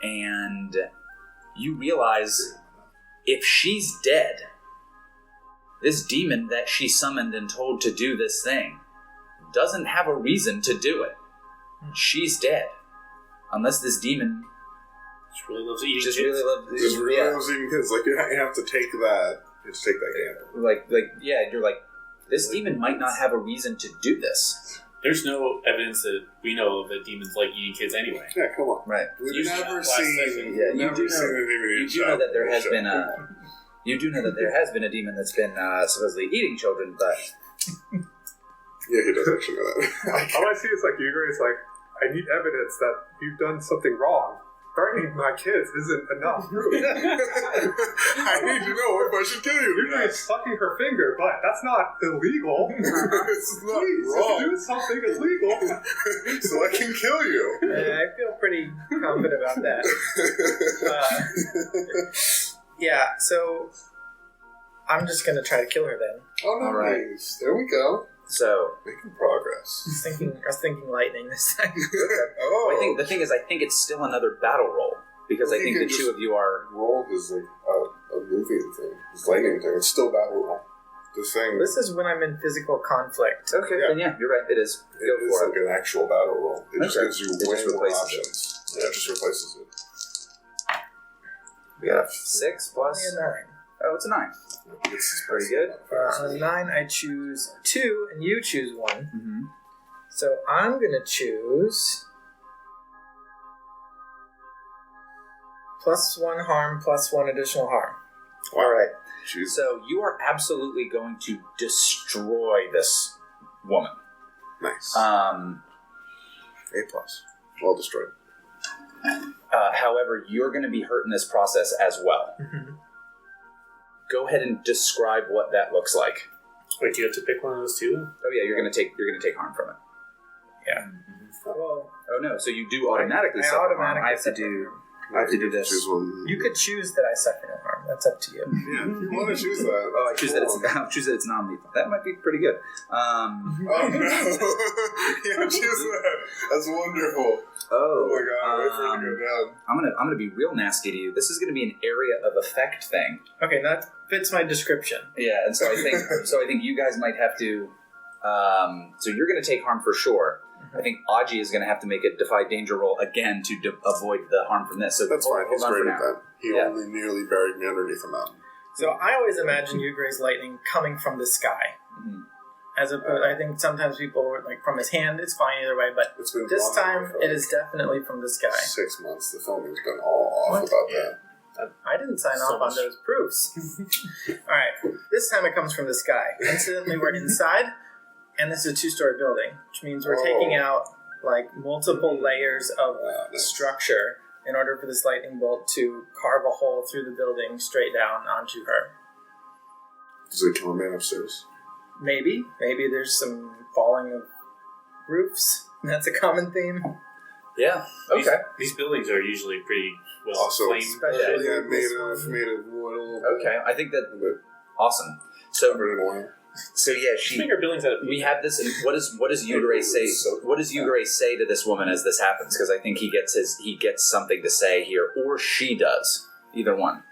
And you realize if she's dead, this demon that she summoned and told to do this thing doesn't have a reason to do it. She's dead. Unless this demon Just really loves eating kids. Just really loves eating kids. Like, you have to take that. You have to take that gamble. You're like, this demon might not have a reason to do this. There's no evidence that we know of that demons like eating kids anyway. Yeah, come on. Right. We've never seen. You do know that there has been a. You do know that there has been a demon that's been supposedly eating children, but Yeah, he does actually know that. All I see is like Yuger is like, I need evidence that you've done something wrong. Threatening my kids isn't enough. I need to know if I should kill you. Yuger is sucking her finger, but that's not illegal. It's not Please, wrong. do something illegal. So I can kill you. I feel pretty confident about that. Yeah, so I'm just going to try to kill her then. Oh, no, All right. nice. There we go. so Making progress. I was thinking lightning this time. Oh. I think the thing is, I think it's still another battle roll because I Well, think you the can two of you are. Roll is like a moving thing. It's lightning thing. It's still battle roll. The thing. This is when I'm in physical conflict. Okay, Yeah. then yeah, you're right. It is. It Go is for like it. an actual battle roll. It just Okay. gives you It way just more replaces options. Yeah, it just replaces it. We got a 6 plus. Only a 9. Oh, it's a 9. It's Pretty good. On a 9, I choose 2, and you choose 1. Mm-hmm. So I'm going to choose +1 harm, +1 additional harm. All right. Jeez. So you are absolutely going to destroy this woman. Nice. Um, A+. Well destroyed. however, you're going to be hurt in this process as well. Go ahead and describe what that looks like. Wait, do you have to pick one of those two? Oh yeah, you're going to take harm from it. Well, Oh no, so you do automatically I suffer harm. automatically I have to suffer do. harm. I have to do this. Choose one. You could choose that I suffer no harm. That's up to you. Yeah, if you want to choose that. Oh, I choose that cool. I'll choose that it's non-lethal. That might be pretty good. Oh no! Yeah, choose that. That's wonderful. Oh my god! Wait for it to go down. I'm gonna be real nasty to you. This is gonna be an area of effect thing. Okay, that fits my description. Yeah, and so I think you guys might have to. So you're gonna take harm for sure. I think Aji is going to have to make a defy danger roll again to avoid the harm from this. So That's fine. He's on for great at now. that. He only nearly buried me underneath a mountain. So I always imagine Yugray's lightning coming from the sky. Mhm. As opposed, I think sometimes people were like from his hand. It's fine either way, but It's been this drawn time out for it is definitely from the sky. 6 months. The filming's been all off What? about Yeah. that. I didn't sign So off on much. those proofs. All right, this time it comes from the sky. Incidentally, we're inside, and this is a 2-story building, which means we're taking out like multiple layers of Nice. structure in order for this lightning bolt to carve a hole through the building straight down onto her. Does it kill a man upstairs? Maybe there's some falling of roofs. That's a common theme. Yeah. Okay. These buildings are usually pretty well Also, flamed. Especially Yeah, this made one. of wood. Okay. I think that But awesome. So covered in oil. yeah, Just make our buildings out of we have this. What does Yugure say? What does Yugure say to this woman as this happens? Because I think he gets something to say here, or she does. Either one.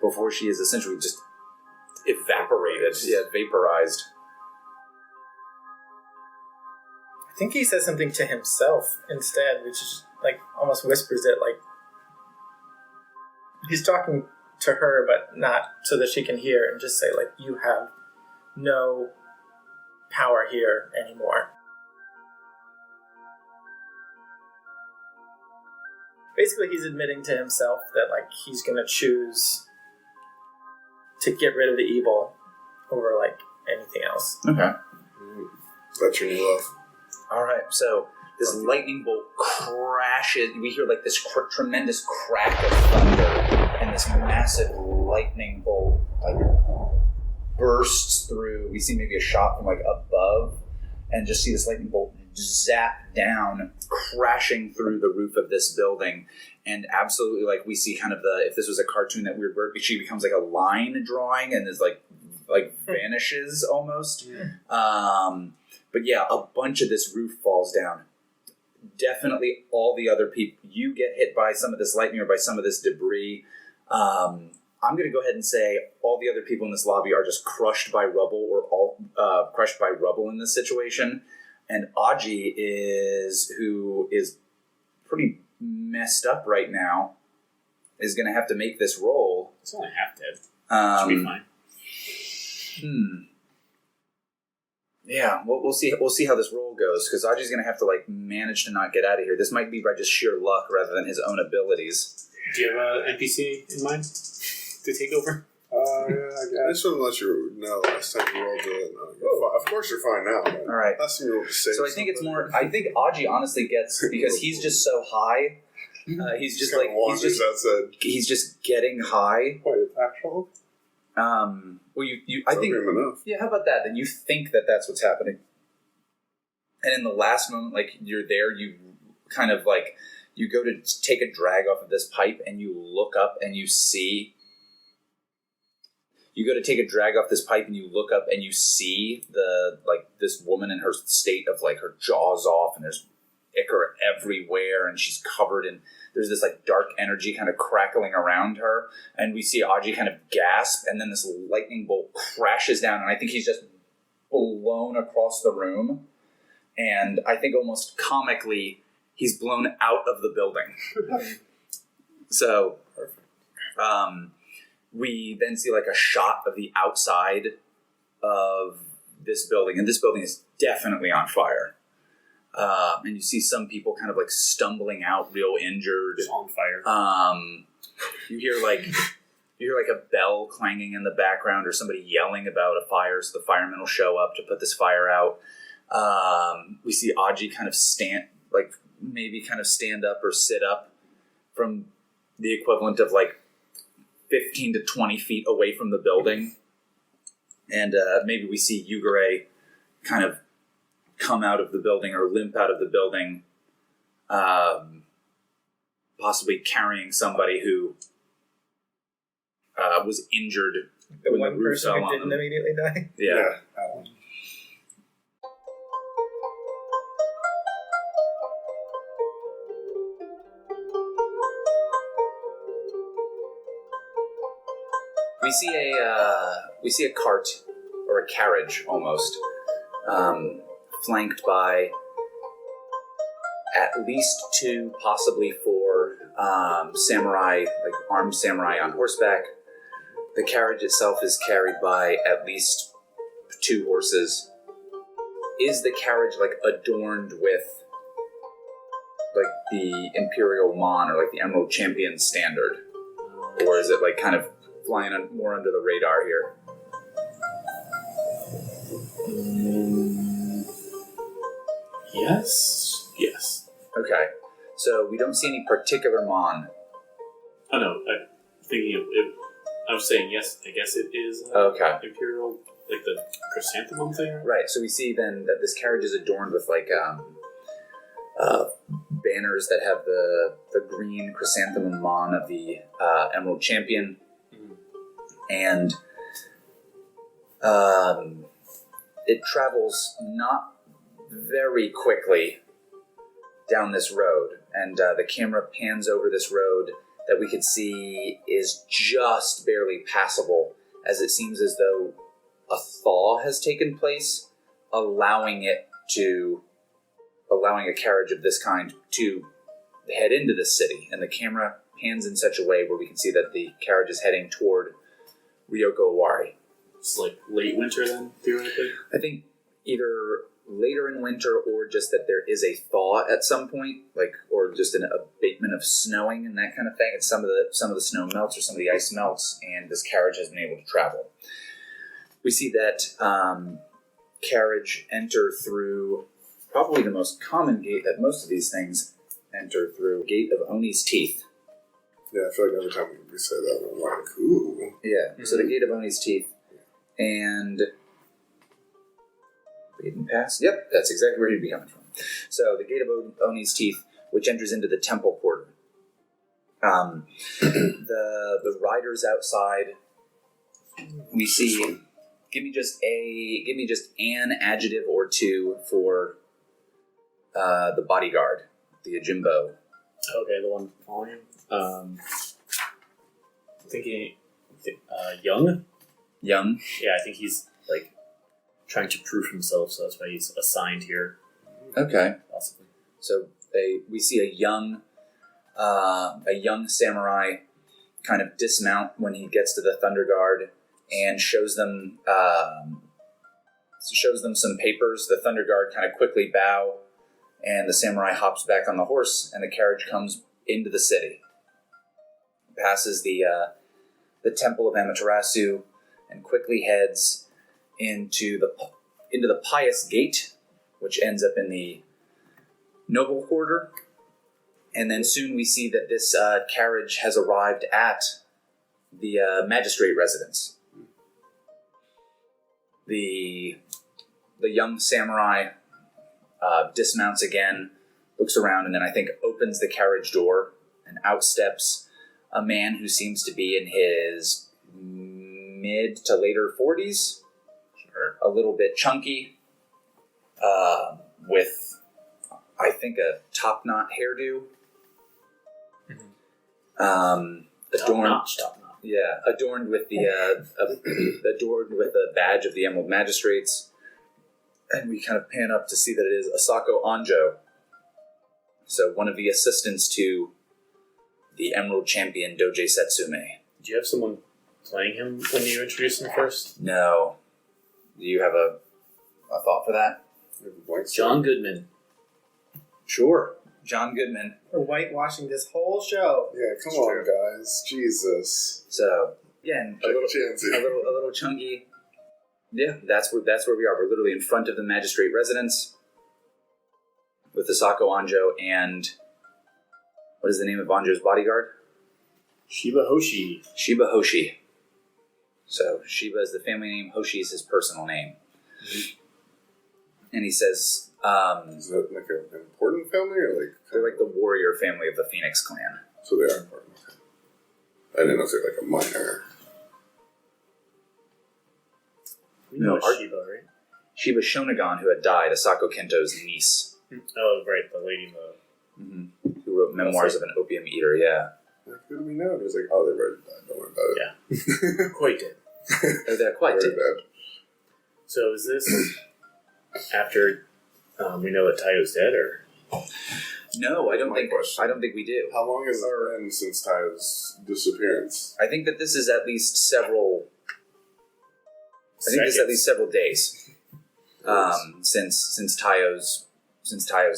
Before she is essentially just evaporated, vaporized. I think he says something to himself instead, which is like almost whispers it, like he's talking to her, but not so that she can hear, and just say like, "You have no power here anymore." Basically, he's admitting to himself that like he's gonna choose to get rid of the evil over like anything else. Okay. That's your new love. All right. So this lightning bolt crashes. We hear like this tremendous crack of thunder, and this massive lightning bolt like bursts through. We see maybe a shot from like above, and just see this lightning bolt zap down, crashing through the roof of this building. And absolutely, like we see kind of if this was a cartoon, that weird bird, she becomes like a line drawing and is like vanishes almost. But yeah, a bunch of this roof falls down. Definitely all the other people, you get hit by some of this lightning or by some of this debris. I'm going to go ahead and say all the other people in this lobby are just crushed by rubble, or all crushed by rubble in this situation. And Aji who is pretty messed up right now, is going to have to make this roll. It's only half dead. Should be fine. Yeah, we'll see. We'll see how this roll goes, because Aji's going to have to like manage to not get out of here. This might be by just sheer luck rather than his own abilities. Do you have an NPC in mind to take over? Yeah, I just want to let you know last time you rolled it. Of course you're fine now. Man. All right. Last time you rolled to save So I think it's more. I think Aji honestly gets, because he's just so high. He's just like he's just getting high. What, it's actual? Well, I think. Enough. Yeah, how about that? Then you think that that's what's happening, and in the last moment, like you're there, you kind of like you go to take a drag off of this pipe, and you look up and you see. You go to take a drag off this pipe, and you look up and you see this woman in her state of like her jaws off, and there's ichor everywhere, and she's covered in. There's this like dark energy kind of crackling around her, and we see Aji kind of gasp, and then this lightning bolt crashes down, and I think he's just blown across the room, and I think almost comically he's blown out of the building. So, we then see like a shot of the outside of this building, and this building is definitely on fire. And you see some people kind of like stumbling out, real injured. Just on fire. You hear like a bell clanging in the background, or somebody yelling about a fire, so the firemen will show up to put this fire out. We see Aji kind of stand up or sit up from the equivalent of like 15 to 20 feet away from the building. And maybe we see Yugure kind of come out of the building or limp out of the building, possibly carrying somebody who was injured. The when one the roof person fell who on didn't them. immediately die? Yeah. We see a cart, or a carriage almost, flanked by at least 2, possibly 4 samurai, like armed samurai on horseback. The carriage itself is carried by at least 2 horses. Is the carriage like adorned with like the Imperial Mon, or like the Emerald Champion standard? Or is it like kind of flying more under the radar here? Yes. Okay. So we don't see any particular mon. Oh no, I'm thinking of it. I was saying yes. I guess it is imperial, like the chrysanthemum thing. Right. So we see then that this carriage is adorned with like banners that have the green chrysanthemum mon of the Emerald Champion, and it travels not very quickly down this road, and the camera pans over this road that we could see is just barely passable, as it seems as though a thaw has taken place, allowing a carriage of this kind to head into the city. And the camera pans in such a way where we can see that the carriage is heading toward Ryoko Owari. It's like late winter then, theoretically? I think either later in winter or just that there is a thaw at some point, like, or just an abatement of snowing and that kind of thing. And some of the snow melts or some of the ice melts, and this carriage has been able to travel. We see that carriage enter through probably the most common gate that most of these things enter through, Gate of Oni's Teeth. Yeah, I feel like every time we say that, I'm like, ooh. Yeah, so the Gate of Oni's Teeth. And we didn't pass? Yep, that's exactly where you'd be coming from. So the Gate of Oni's Teeth, which enters into the temple quarter. The riders outside, we see. Give me just an adjective or two for the bodyguard, the Ajimbo. Okay, the one following him. Thinking young. Young. Yeah, I think he's like trying to prove himself, so that's why he's assigned here. Okay. Possibly. So we see a young samurai kind of dismount when he gets to the Thunder Guard and shows them some papers. The Thunder Guard kind of quickly bow, and the samurai hops back on the horse, and the carriage comes into the city. Passes the Temple of Amaterasu, and quickly heads into the Pious Gate, which ends up in the Noble Quarter. And then soon we see that this carriage has arrived at the Magistrate residence. The young samurai dismounts again, looks around, and then I think opens the carriage door, and out steps a man who seems to be in his mid to later 40s, a little bit chunky, with, I think, a top-knot hairdo. Adorned with the badge of the Emerald Magistrates, and we kind of pan up to see that it is Asako Anjo, so one of the assistants to the Emerald Champion Doji Setsume. Do you have someone playing him when you introduced him first? No. Do you have a thought for that? John Goodman. Sure, John Goodman. We're whitewashing this whole show. Yeah, come on, guys. Jesus. So again, a little chunky. Yeah, that's where we are. We're literally in front of the magistrate residence with Asako Anjo and what is the name of Anjo's bodyguard? Shiba Hoshi. Shiba Hoshi. So Shiba is the family name. Hoshi is his personal name. Mm-hmm. And he says, is that like an important family, or like they're like the warrior family of the Phoenix clan? So they are important. Okay. I didn't know if they're like a minor. We know Shiba, right? Shiba Shonagon, who had died, Asako Kento's niece. Oh, right, the lady in the... Mm-hmm. Who wrote Memoirs of an Opium Eater, yeah. Like, who do we know? It was like, oh, they're already dead. Don't worry about it. Yeah. Quite dead. They're quite dead. So is this after we know that Taiyo's dead, or...? No, I don't think we do. How long has it been since Taiyo's disappearance? I think that this is at least several... days since Taiyo's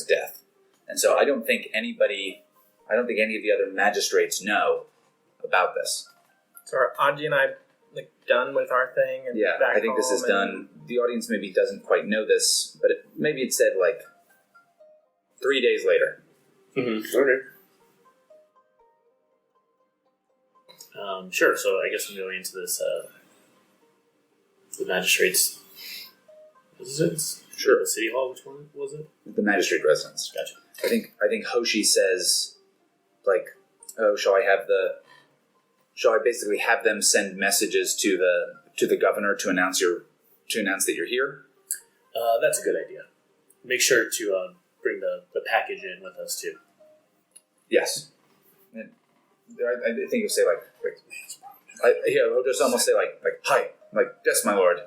death, and so I don't think any of the other magistrates know about this. So are Aji and I done with our thing? And yeah, I think this is done. The audience maybe doesn't quite know this, but maybe it said 3 days later. Okay. Sure. So I guess I'm going into this the magistrates' residence. Sure. The city hall. Which one was it? The magistrate residence. Gotcha. I think Hoshi says, like, oh, shall I basically have them send messages to the governor to announce that you're here? That's a good idea. Make sure to bring the package in with us too. Yes. And I think he'll say he'll just almost say like hi, like yes, my lord,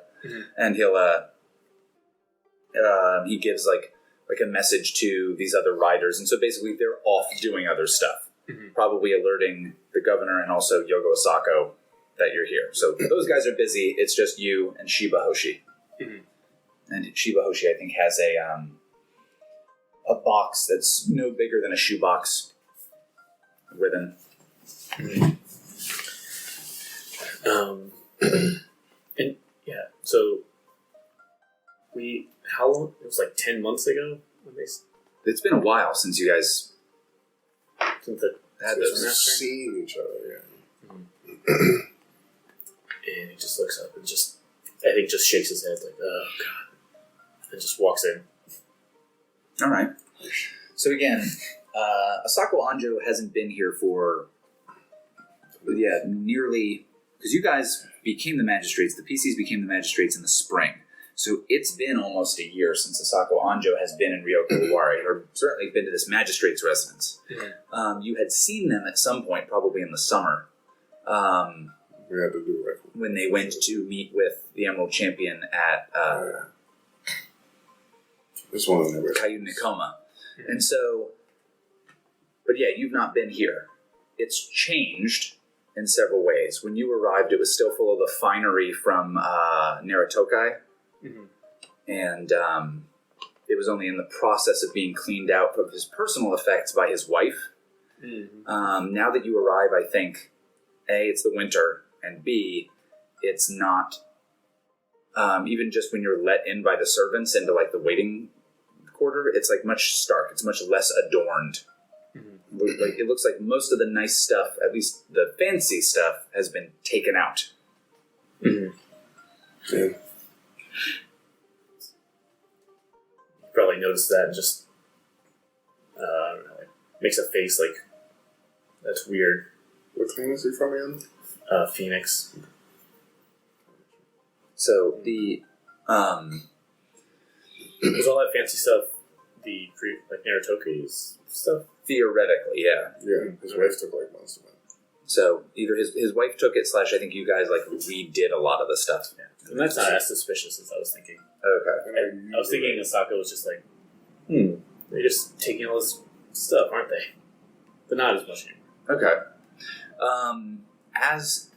and he gives like a message to these other riders, and so basically they're off doing other stuff, probably alerting the governor and also Yogo Asako that you're here. So those guys are busy. It's just you and Shiba Hoshi, and Shiba Hoshi I think has a box that's no bigger than a shoebox with him. And yeah, so how long? It was like 10 months ago when they. It's been a while since you guys Since the had Switch those. Master? Seeing each other, And he just looks up and I think just shakes his head like, oh god, and just walks in. All right. So again, Asako Anjo hasn't been here for nearly, because you guys became the magistrates. The PCs became the magistrates in the spring. So it's been almost a year since Asako Anjo has been in Ryoko Owari, or certainly been to this magistrate's residence. You had seen them at some point, probably in the summer, We had to do it. when they went to meet with the Emerald Champion at This one never. Kayu Nikoma. And so, but yeah, you've not been here. It's changed in several ways. When you arrived, it was still full of the finery from Naratokai. And it was only in the process of being cleaned out of his personal effects by his wife. Now that you arrive, I think, A, it's the winter, and B, it's not, even just when you're let in by the servants into like the waiting quarter, it's like much stark, it's much less adorned. Like, it looks like most of the nice stuff, at least the fancy stuff, has been taken out. Yeah. Probably noticed that and just I don't know, like, makes a face like that's weird. What clan is he from again? Phoenix. So the Was all that fancy stuff the like Naratoki's stuff? theoretically, yeah. Yeah, his wife took like most of it. So either his wife took it / I think you guys like redid a lot of the stuff. Yeah. And that's not as suspicious as I was thinking. Okay. I was thinking Asako was just like, they're just taking all this stuff, aren't they? But not as much anymore. Okay. As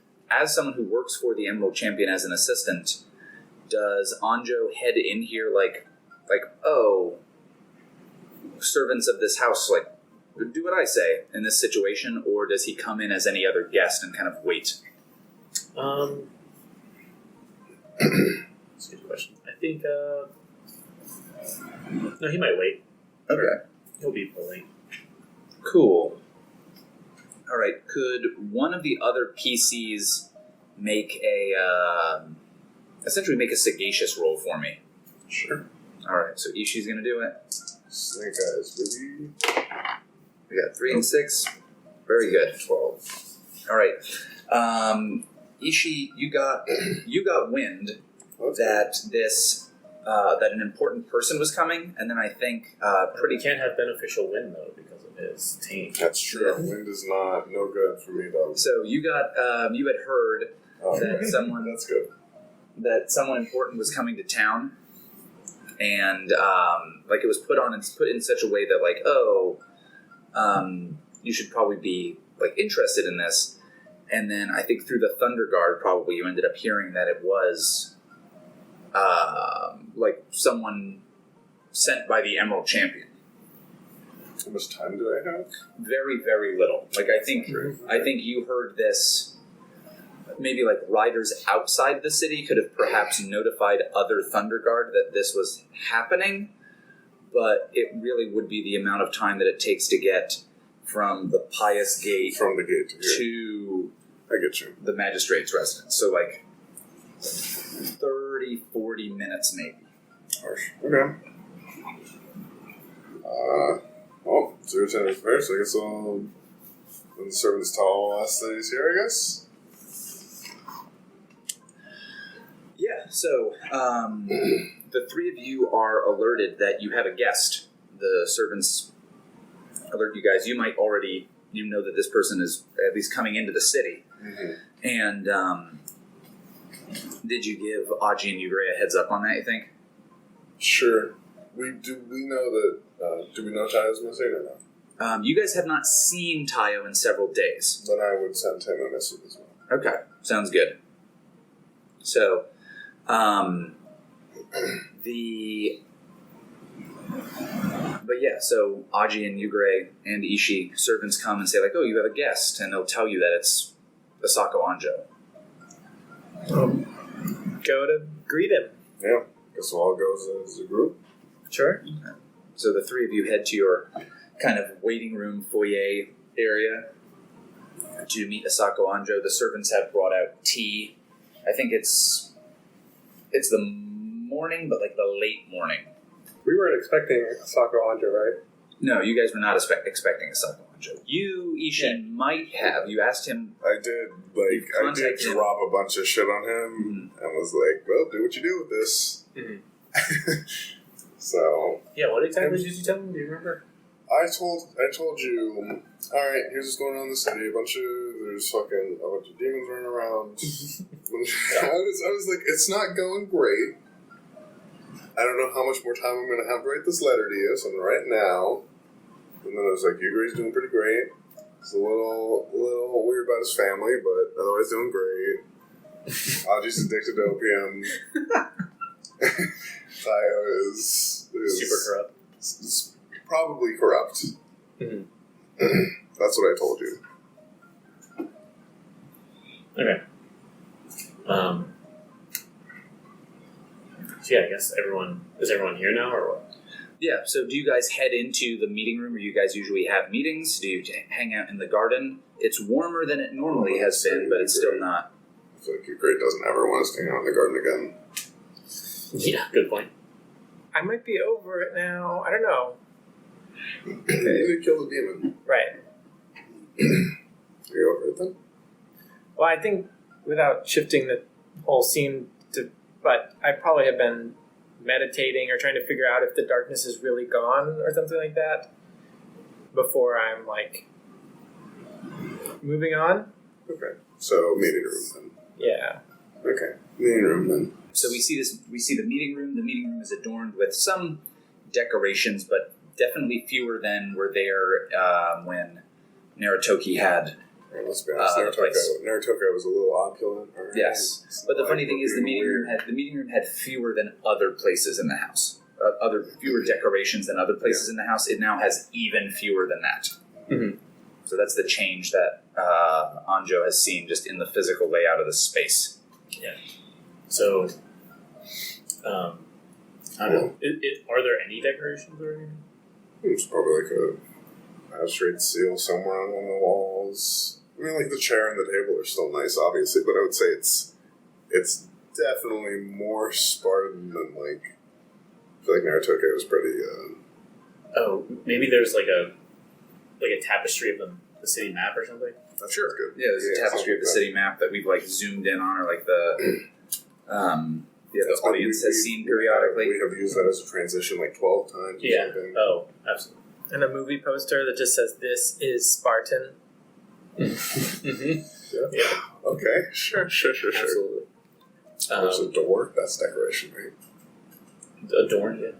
someone who works for the Emerald Champion as an assistant, does Anjo head in here like oh, servants of this house, like, do what I say in this situation, or does he come in as any other guest and kind of wait? That's a good question. I think, no, he might wait. Okay. He'll be polite. Cool. All right. Could one of the other PCs make essentially make a sagacious roll for me? Sure. All right. So Ishi's going to do it. Snake eyes, baby. We got 3 and 6. Very good. 12. All right. Ishi, you got wind that this that an important person was coming, and then I think He can't have beneficial wind, though, because of his taint. That's true. Wind is no good for me, though. So you got you had heard that someone That's good. that someone important was coming to town, and like it was put in such a way that like, oh, you should probably be like interested in this. And then I think through the Thunder Guard, probably you ended up hearing that it was like someone sent by the Emerald Champion. How much time do I have? Very, very little. Like I think you heard this. Maybe like riders outside the city could have perhaps notified other Thunder Guard that this was happening, but it really would be the amount of time that it takes to get from the Pious Gate From the gate to I get you. the magistrate's residence. So like 30, 40 minutes maybe. Harsh. Okay. Well, it's your turn first. I guess when the servants tell us that he's here, I guess. Yeah, so the three of you are alerted that you have a guest. The servants alert you guys. You might already know that this person is at least coming into the city. Mm-hmm. And did you give Aji and Yugure a heads up on that, you think? Sure. We know that. Do we know Taiyo's missing or not? You guys have not seen Taiyo in several days. Then I would send him a message as well. Okay, sounds good. So, so Aji and Yugure and Ishii, servants come and say like, oh, you have a guest, and they'll tell you that it's Asako Anjo. Go to greet him. Yeah. Guess we'll all go as a group. Sure. So the three of you head to your kind of waiting room foyer area to meet Asako Anjo. The servants have brought out tea. I think it's the morning, but like the late morning. We weren't expecting Asako Anjo, right? No, you guys were not expecting Asako Anjo. You, Ishii, might have. You asked him. I did. I did drop a bunch of shit on him and was like, well, do what you do with this. Mm-hmm. So. Yeah, what exactly did you tell him? Do you remember? I told you, alright, here's what's going on in the city. There's fucking a bunch of demons running around. I was like, it's not going great. I don't know how much more time I'm going to have to write this letter to you, so I'm going to write now. And then I was like, Yugure's doing pretty great. He's a little weird about his family, but otherwise doing great. Aji's addicted to opium. Taiyo is super corrupt. Is probably corrupt. Mm-hmm. That's what I told you. Okay. So yeah, I guess is everyone here now, or what? Yeah, so do you guys head into the meeting room where you guys usually have meetings? Do you hang out in the garden? It's warmer than it normally has been, but it's still not. I feel like Great doesn't ever want us to hang out in the garden again. Yeah, good point. I might be over it now. I don't know. You did kill the demon. Right. Are you over it then? Well, I think without shifting the whole scene but I probably have been meditating or trying to figure out if the darkness is really gone or something like that before I'm like moving on. Okay. So meeting room then. Yeah. Okay. Meeting room then. So we see the meeting room. The meeting room is adorned with some decorations, but definitely fewer than were there when Narutoki had. Let's be honest, Narutoki was a little opulent. Right? Yes, but the funny thing is, the meeting room had fewer than other places in the house. Fewer decorations than other places in the house. It now has even fewer than that. Mm-hmm. So that's the change that Anjo has seen just in the physical layout of the space. Yeah. So, I don't know. Are there any decorations or anything? It's probably like a magistrate seal somewhere on one of the walls. I mean, like the chair and the table are still nice, obviously, but I would say it's definitely more Spartan than like. I feel like Narutoki was pretty. Oh, maybe there's like a tapestry of the city map or something. That's sure. Good. Yeah, there's a tapestry of the city map that we've like zoomed in on, or like the the audience has seen periodically. We have used that as a transition like 12 times. Yeah. Or something. Oh, absolutely. And a movie poster that just says, "This is Spartan." Mm-hmm. Yeah. Okay. Sure. Absolutely. There's a door. That's decoration, right? Adorned, yeah.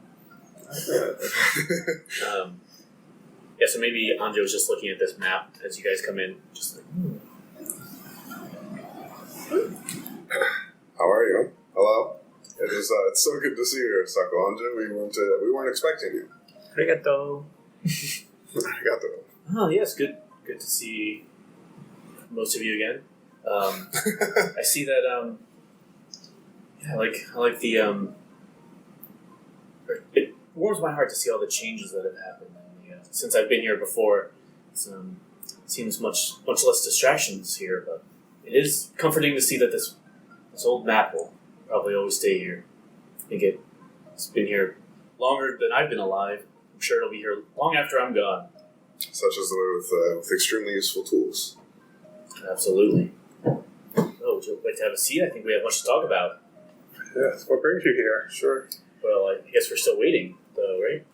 Yeah, so maybe Anjo's just looking at this map as you guys come in, just like, How are you? Hello? It's so good to see you, Asako Anjo. We weren't expecting you. Arigato. Arigato. oh yes, good to see most of you again. I see that. I like the. warms my heart to see all the changes that have happened. Since I've been here before, it seems much less distractions here, but it is comforting to see that this old map will probably always stay here. I think it's been here longer than I've been alive. I'm sure it'll be here long after I'm gone. Such as the way with extremely useful tools. Absolutely. Oh, would you like to have a seat? I think we have much to talk about. Yes, what brings you here? Sure. Well, I guess we're still waiting, though, right?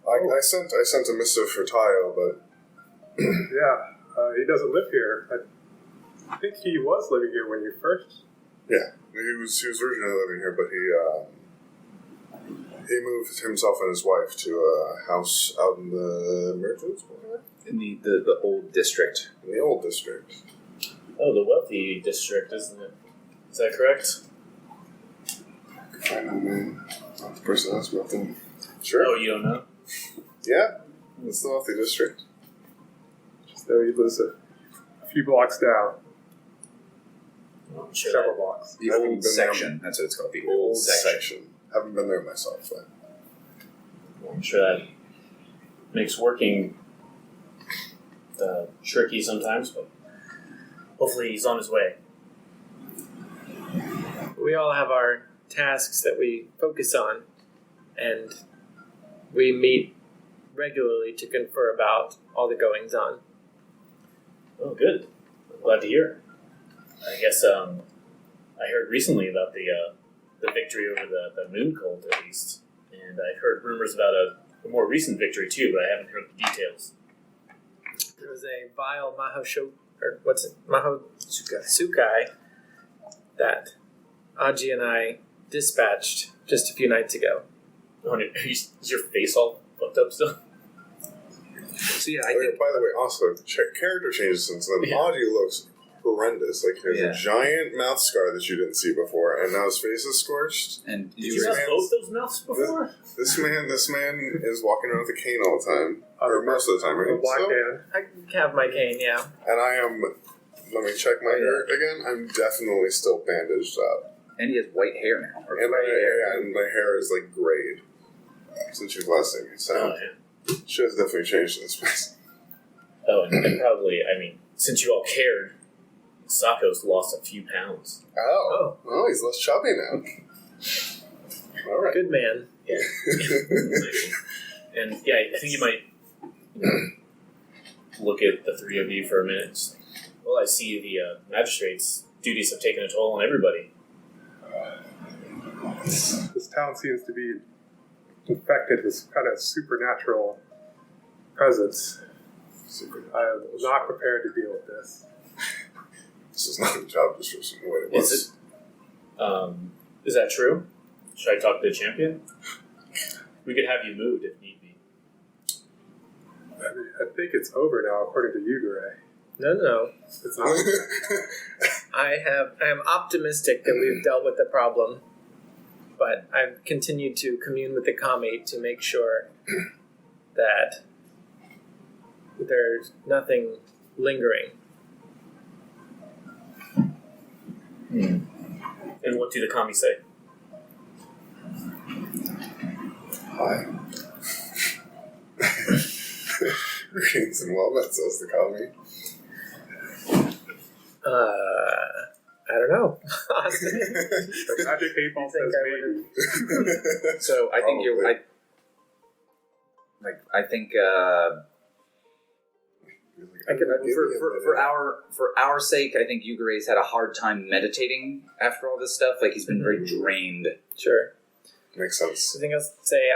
I sent a missive for Taiyo, but Yeah, he doesn't live here. I think he was living here when you first... yeah, he was originally living here, but he moved himself and his wife to a house out in the Merchants, In the old district. in the old district. Oh, the wealthy district, isn't it? Is that correct? I can find the name. Not the person asked about them. Sure. Oh, you don't know? Yeah, it's the wealthy district. Just though he lives a few blocks down. I'm sure Several that, blocks. The Haven't old been there. section. That's what it's called. The old section. Haven't been there myself, but I'm sure that makes working tricky sometimes, but hopefully he's on his way. We all have our tasks that we focus on, and we meet regularly to confer about all the goings on. Oh, good. I'm glad to hear. I guess I heard recently about the victory over the moon cult, at least, and I heard rumors about a more recent victory too, but I haven't heard the details. There was a vile Mahotsukai that Aji and I dispatched just a few nights ago. Oh, is your face all fucked up still? So yeah, I oh, think by the way, also character changes since then. Yeah. Audie looks horrendous. Like he has Yeah. a giant mouth scar that you didn't see before, and now his face is scorched. and Did you you were have both those mouths before? This man is walking around with a cane all the time, or most of the time, A right? black So- hand. I have my cane, yeah. and I am. Let me check my hair again. I'm definitely still bandaged up, and he has white hair now. Or and gray hair. my hair is like grayed since you've last seen me. So Oh, yeah. shit has definitely changed in this place. Oh, and probably, I mean, since you all cared, Sako's lost a few pounds. Oh, well, he's less chubby now. All right. Good man. Yeah. And yeah, I think you might look at the three of you for a minute. Just like, well, I see the magistrates' duties have taken a toll on everybody. This town seems to be infected with kind of supernatural presence. I am not prepared to deal with this. This is not a job description the way it was. Is it? Is that true? Should I talk to the champion? We could have you moved if need be. I mean, I think it's over now, according to you, Gray. No. It's not. I am optimistic that we've dealt with the problem, but I've continued to commune with the kami to make sure that there's nothing lingering. And what do the kami say? Hi. Greetings and welcome, says the kami. I don't know. The magic 8-ball says maybe. So I think you're. I think for our sake, I think Yugure's had a hard time meditating after all this stuff. Like he's been very drained. Sure. Makes sense. I think I'll say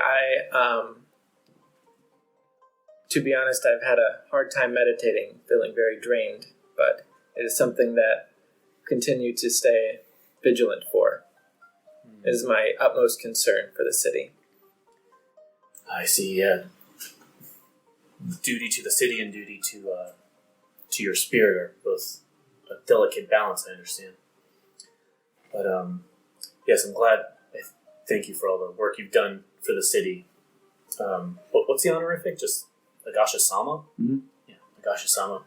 to be honest, I've had a hard time meditating, feeling very drained, but it is something that I continue to stay vigilant for. It is my utmost concern for the city. I see, yeah. Duty to the city and duty to your spirit are both a delicate balance, I understand. But, yes, I'm glad. Thank you for all the work you've done for the city. What's the honorific? Just Agasha-sama? Mm-hmm. Yeah, Agasha-sama.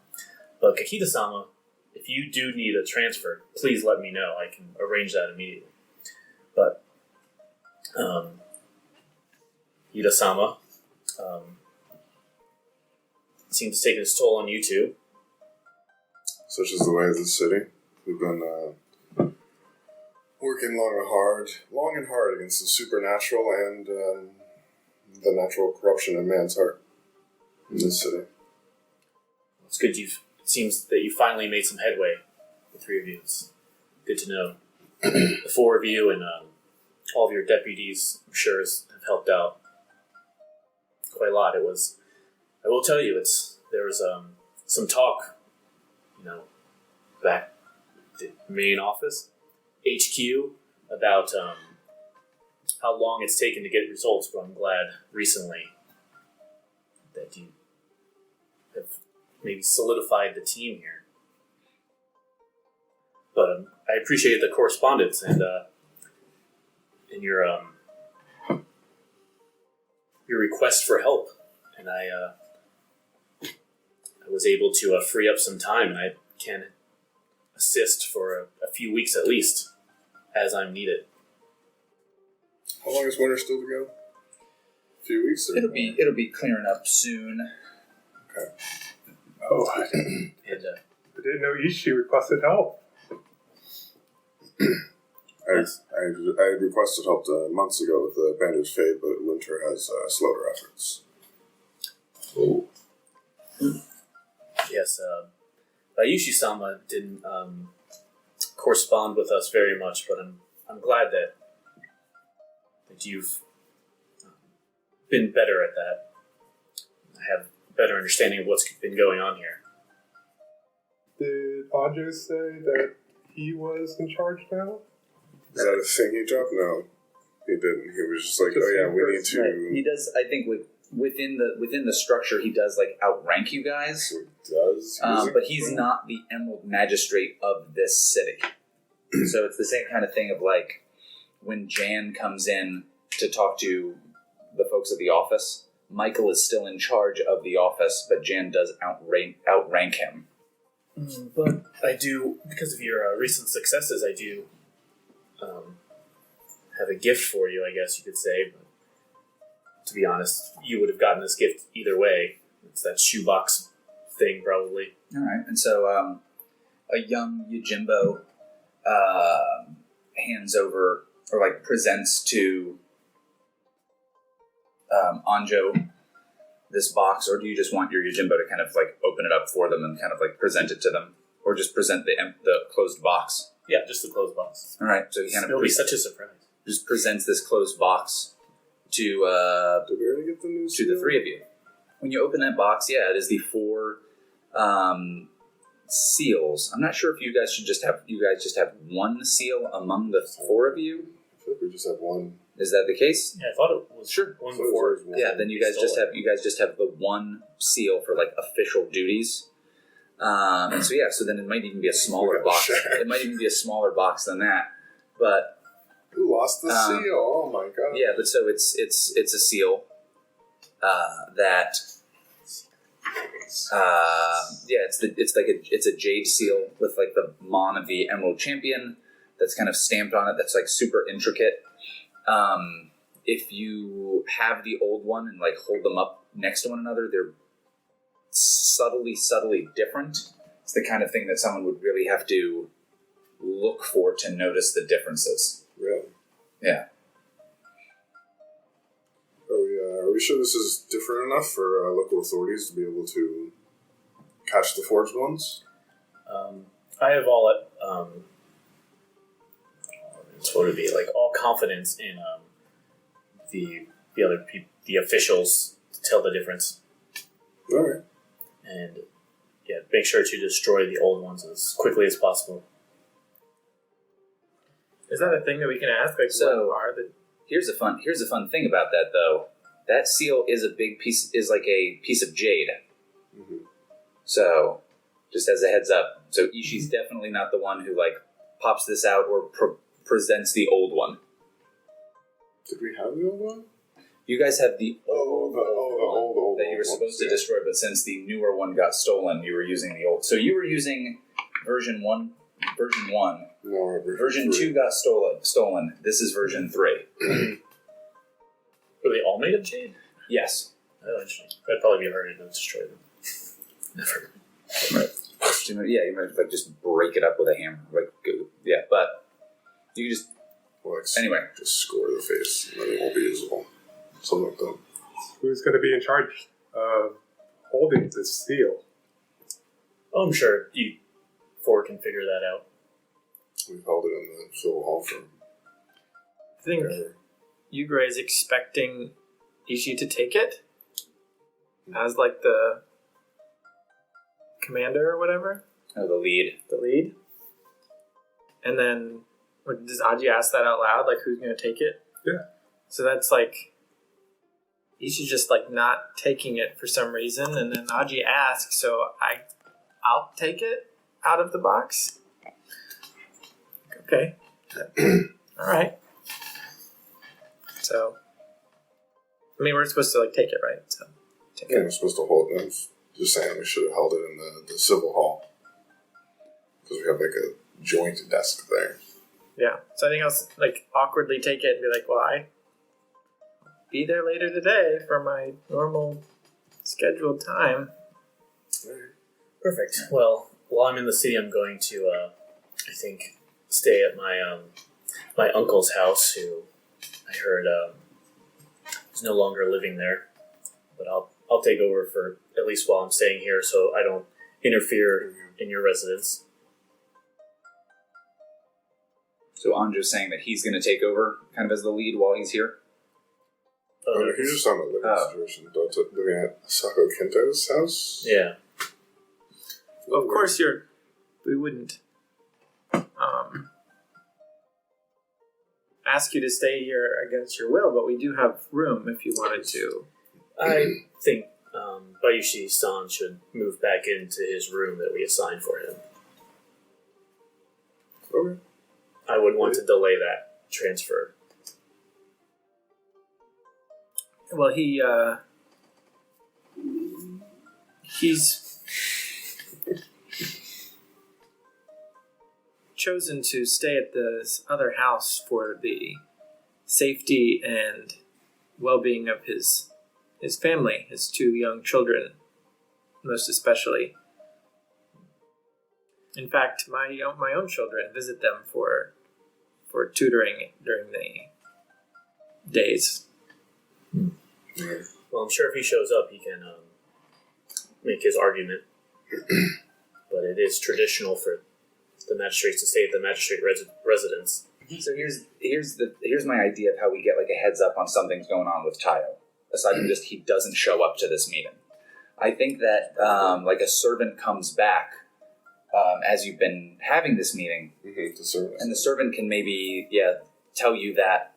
But Kakita-sama, if you do need a transfer, please let me know. I can arrange that immediately. But, Hida-sama. Seems to take its toll on you two. Such is the way of the city. We've been working long and hard against the supernatural and the natural corruption in man's heart in this city. It's good it seems that you finally made some headway, the three of you. It's good to know. The four of you and all of your deputies, I'm sure, have helped out quite a lot. I will tell you, there was some talk, back at the main office, HQ, about how long it's taken to get results, but I'm glad recently that you have maybe solidified the team here. But I appreciate the correspondence and your request for help, and I was able to free up some time, and I can assist for a few weeks at least, as I'm needed. How long is winter still to go? A few weeks? Or? It'll be clearing up soon. Okay. Oh, I And didn't know Ishi requested help. I requested help months ago with the Bandaged Fate, but winter has slowed our efforts. Oh. yes, Bayushi-sama didn't correspond with us very much, but I'm glad that you've been better at that. I have a better understanding of what's been going on here. Did Ajo say that he was in charge now? Is that a thing he dropped? No, he didn't. He was just like, oh yeah, we need to... Right. He does, I think, within the structure, he does, outrank you guys. He does? But he's not the Emerald Magistrate of this city. So it's the same kind of thing of, when Jan comes in to talk to the folks at the office, Michael is still in charge of the office, but Jan does outrank him. But I do, because of your recent successes, I do have a gift for you, I guess you could say. But to be honest, you would have gotten this gift either way. It's that shoebox thing, probably. All right. And so a young Yojimbo hands over, or presents to Anjo this box, or do you just want your Yojimbo to kind of open it up for them and kind of present it to them, or just present the closed box? Yeah, just the closed box. All right, so he kind of It'll be such a surprise. Just presents this closed box to Did we already get the news? to the three of you. When you open that box, it is the 4 seals. I'm not sure if you guys just have one seal among the 4 of you. I feel like we just have one. Is that the case? Yeah, I thought it was one before. Yeah, then you guys just have the one seal for official duties. And so then it might even be a smaller box. It might even be a smaller box than that. But who lost the seal? Oh my god. yeah, but so it's a seal that it's a jade seal with the Mon of the Emerald Champion that's kind of stamped on it. That's super intricate. If you have the old one and hold them up next to one another, they're subtly different. It's the kind of thing that someone would really have to look for to notice the differences. Really? Yeah. Are we sure this is different enough for local authorities to be able to catch the forged ones? I have all what would it be all confidence in the other people, the officials, to tell the difference. All right. And make sure to destroy the old ones as quickly as possible. Is that a thing that we can ask? So here's a fun thing about that though. That seal is a piece of jade. Mm-hmm. So just as a heads up, so Ishi's definitely not the one who pops this out or presents the old one. Did we have the old one? You guys have the old old that you were supposed to destroy, but since the newer one got stolen, you were using the old. So you were using version 1. No, Version 2 got stolen. This is version 3. Were they all made of jade? Yes. Oh, interesting. That'd probably be harder to destroy them. Never. Yeah, you might just break it up with a hammer. Yeah, but you can just anyway. Just score the face, and then it won't be visible. Something like that. Who's going to be in charge of holding this seal? Oh, I'm sure you four can figure that out. We've held it in the Civil Hall for. I think Yugra is expecting Ishi to take it as like the commander or whatever. Oh, the lead. The lead. And then, does Aji ask that out loud? Like, who's going to take it? Yeah. So that's like, Ishi's just like not taking it for some reason, and then Aji asks, so I'll take it out of the box. Okay. All right. So, I mean, we're supposed to like take it, right? So, take Yeah, it. we're supposed to hold it. I'm just saying we should have held it in the Civil Hall. Because we have like a joint desk there. Yeah. So I think I'll like awkwardly take it and be like, well, I'll be there later today for my normal scheduled time. Perfect. Well, while I'm in the city, I'm going to, I think, stay at my uncle's house, who I heard is no longer living there. But I'll take over for at least while I'm staying here, so I don't interfere in your residence. So Anjo's saying that he's going to take over kind of as the lead while he's here? He's just on a living situation. Living at Sako Kento's house? Yeah. Well, of course, we wouldn't ask you to stay here against your will, but we do have room if you wanted to. I think Bayushi-san should move back into his room that we assigned for him. Okay. I would want to delay that transfer. Well, he's chosen to stay at this other house for the safety and well-being of his family, his two young children, most especially. In fact, my own children visit them for tutoring during the days. Well, I'm sure if he shows up, he can make his argument. But it is traditional for the magistrates to stay at the magistrate residence. So here's my idea of how we get like a heads up on something's going on with Taiyo. Aside from just he doesn't show up to this meeting. I think that like a servant comes back as you've been having this meeting, and the servant can maybe tell you that.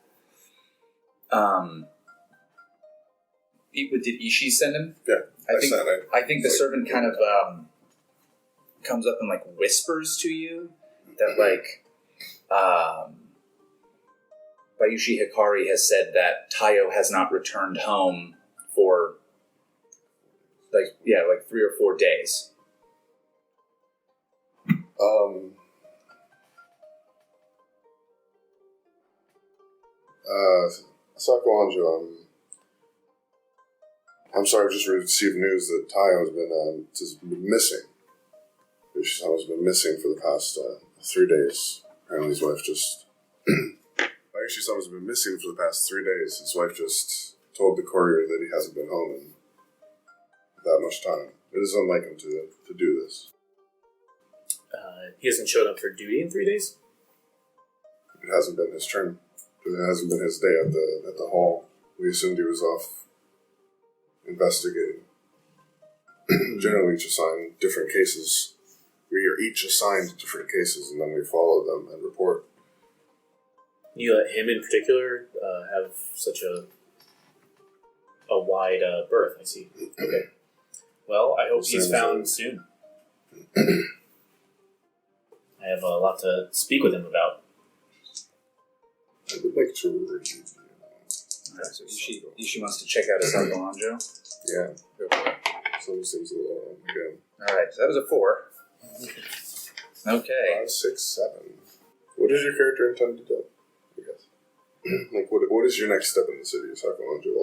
Did Ishii send him? Yeah, I think the servant kind of comes up and like whispers to you that like Bayushi Hikari has said that Taiyo has not returned home for like 3 or 4 days. Sako Anjo, I'm sorry, I've just received news that Taiyo has been missing. His son has been missing for the past 3 days. Apparently his wife just... Bayushi's son has been missing for the past 3 days. His wife just told the courier that he hasn't been home in that much time. It is unlike him to do this. He hasn't showed up for duty in 3 days? It hasn't been his turn. It hasn't been his day at the hall. We assumed he was off investigating. Generally each assigned different cases. We are each assigned different cases and then we follow them and report. You let him in particular have such a wide berth, I see. Okay. Well, I hope he's found soon. I have a lot to speak with him about. I would like to review. Alright, so Ishii wants to check out his Sako Anjo. Yeah, go for it. So this seems a little again. Alright, so that was a 4. Okay. 5, 6, 7. What does your character intend to do? I guess. Like, what is your next step in the city? Is that going to do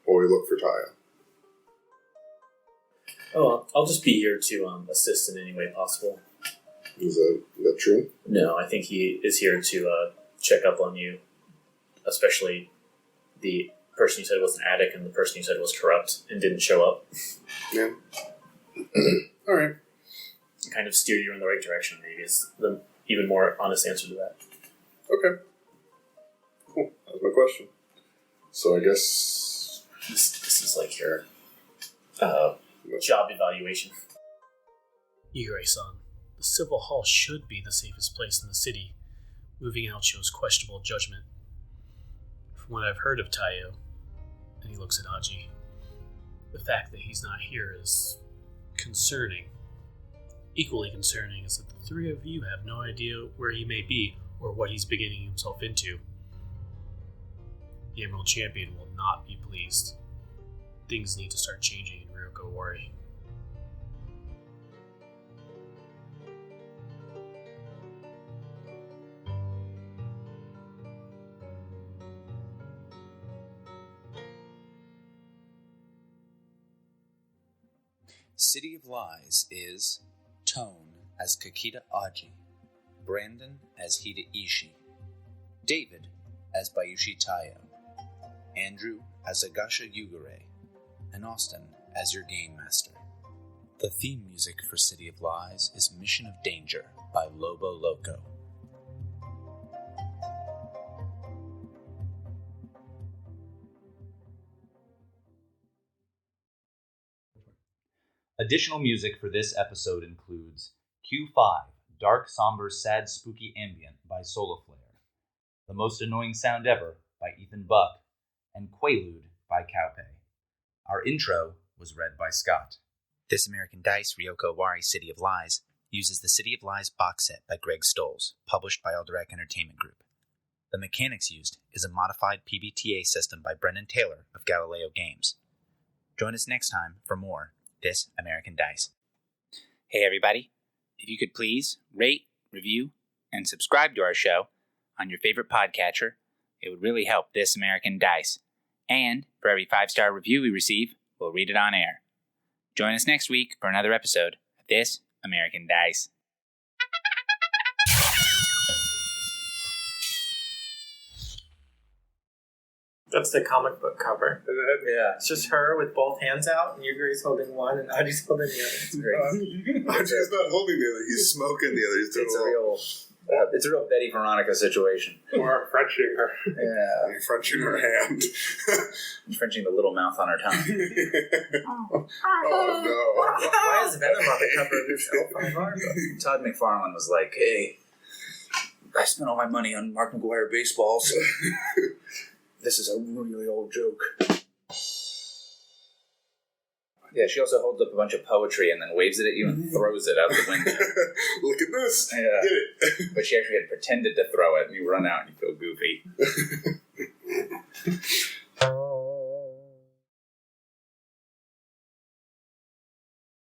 while we look for Taiyo? Oh, I'll just be here to assist in any way possible. Is that true? No, I think he is here to check up on you, especially the person you said was an addict and the person you said was corrupt and didn't show up. Yeah. All right. Kind of steer you in the right direction, maybe, is the even more honest answer to that. Okay. Cool. That was my question. So I guess... This is like your job evaluation. Igure-san, the Civil Hall should be the safest place in the city. Moving out shows questionable judgment. From what I've heard of Taiyo, and he looks at Aji, the fact that he's not here is concerning. Equally concerning is that the three of you have no idea where he may be or what he's beginning himself into. The Emerald Champion will not be pleased. Things need to start changing in Ryoko Owari. City of Lies is Tone as Kakita Aji, Brandon as Hida Ishii, David as Bayushi Taiyo, Andrew as Agasha Yugure, and Austin as your Game Master. The theme music for City of Lies is Mission of Danger by Lobo Loco. Additional music for this episode includes Q5, Dark, Somber, Sad, Spooky Ambient by Soloflare, The Most Annoying Sound Ever by Ethan Buck, and Quaalude by Cowpay. Our intro was read by Scott. This American Dice Ryoko Owari City of Lies uses the City of Lies box set by Greg Stolz, published by Alderac Entertainment Group. The mechanics used is a modified PBTA system by Brendan Taylor of Galileo Games. Join us next time for more This American Dice. Hey everybody, if you could please rate, review, and subscribe to our show on your favorite podcatcher, it would really help This American Dice. And for every 5-star review we receive, we'll read it on air. Join us next week for another episode of This American Dice. That's the comic book cover. Yeah. It's just her with both hands out, and Yugure's holding one, and Aji's holding the other. It's great. Aji's not holding the other. He's smoking the other. It's a real Betty Veronica situation. Or Frenching her. Yeah. You're Frenching her hand. Frenching the little mouth on her tongue. Oh no. Why is Venom on the cover of this L5R book? Todd McFarlane was like, hey, I spent all my money on Mark McGuire baseballs. This is a really old joke. Yeah, she also holds up a bunch of poetry and then waves it at you and throws it out the window. Look at this. Yeah. Get it. But she actually had pretended to throw it, and you run out and you feel goofy.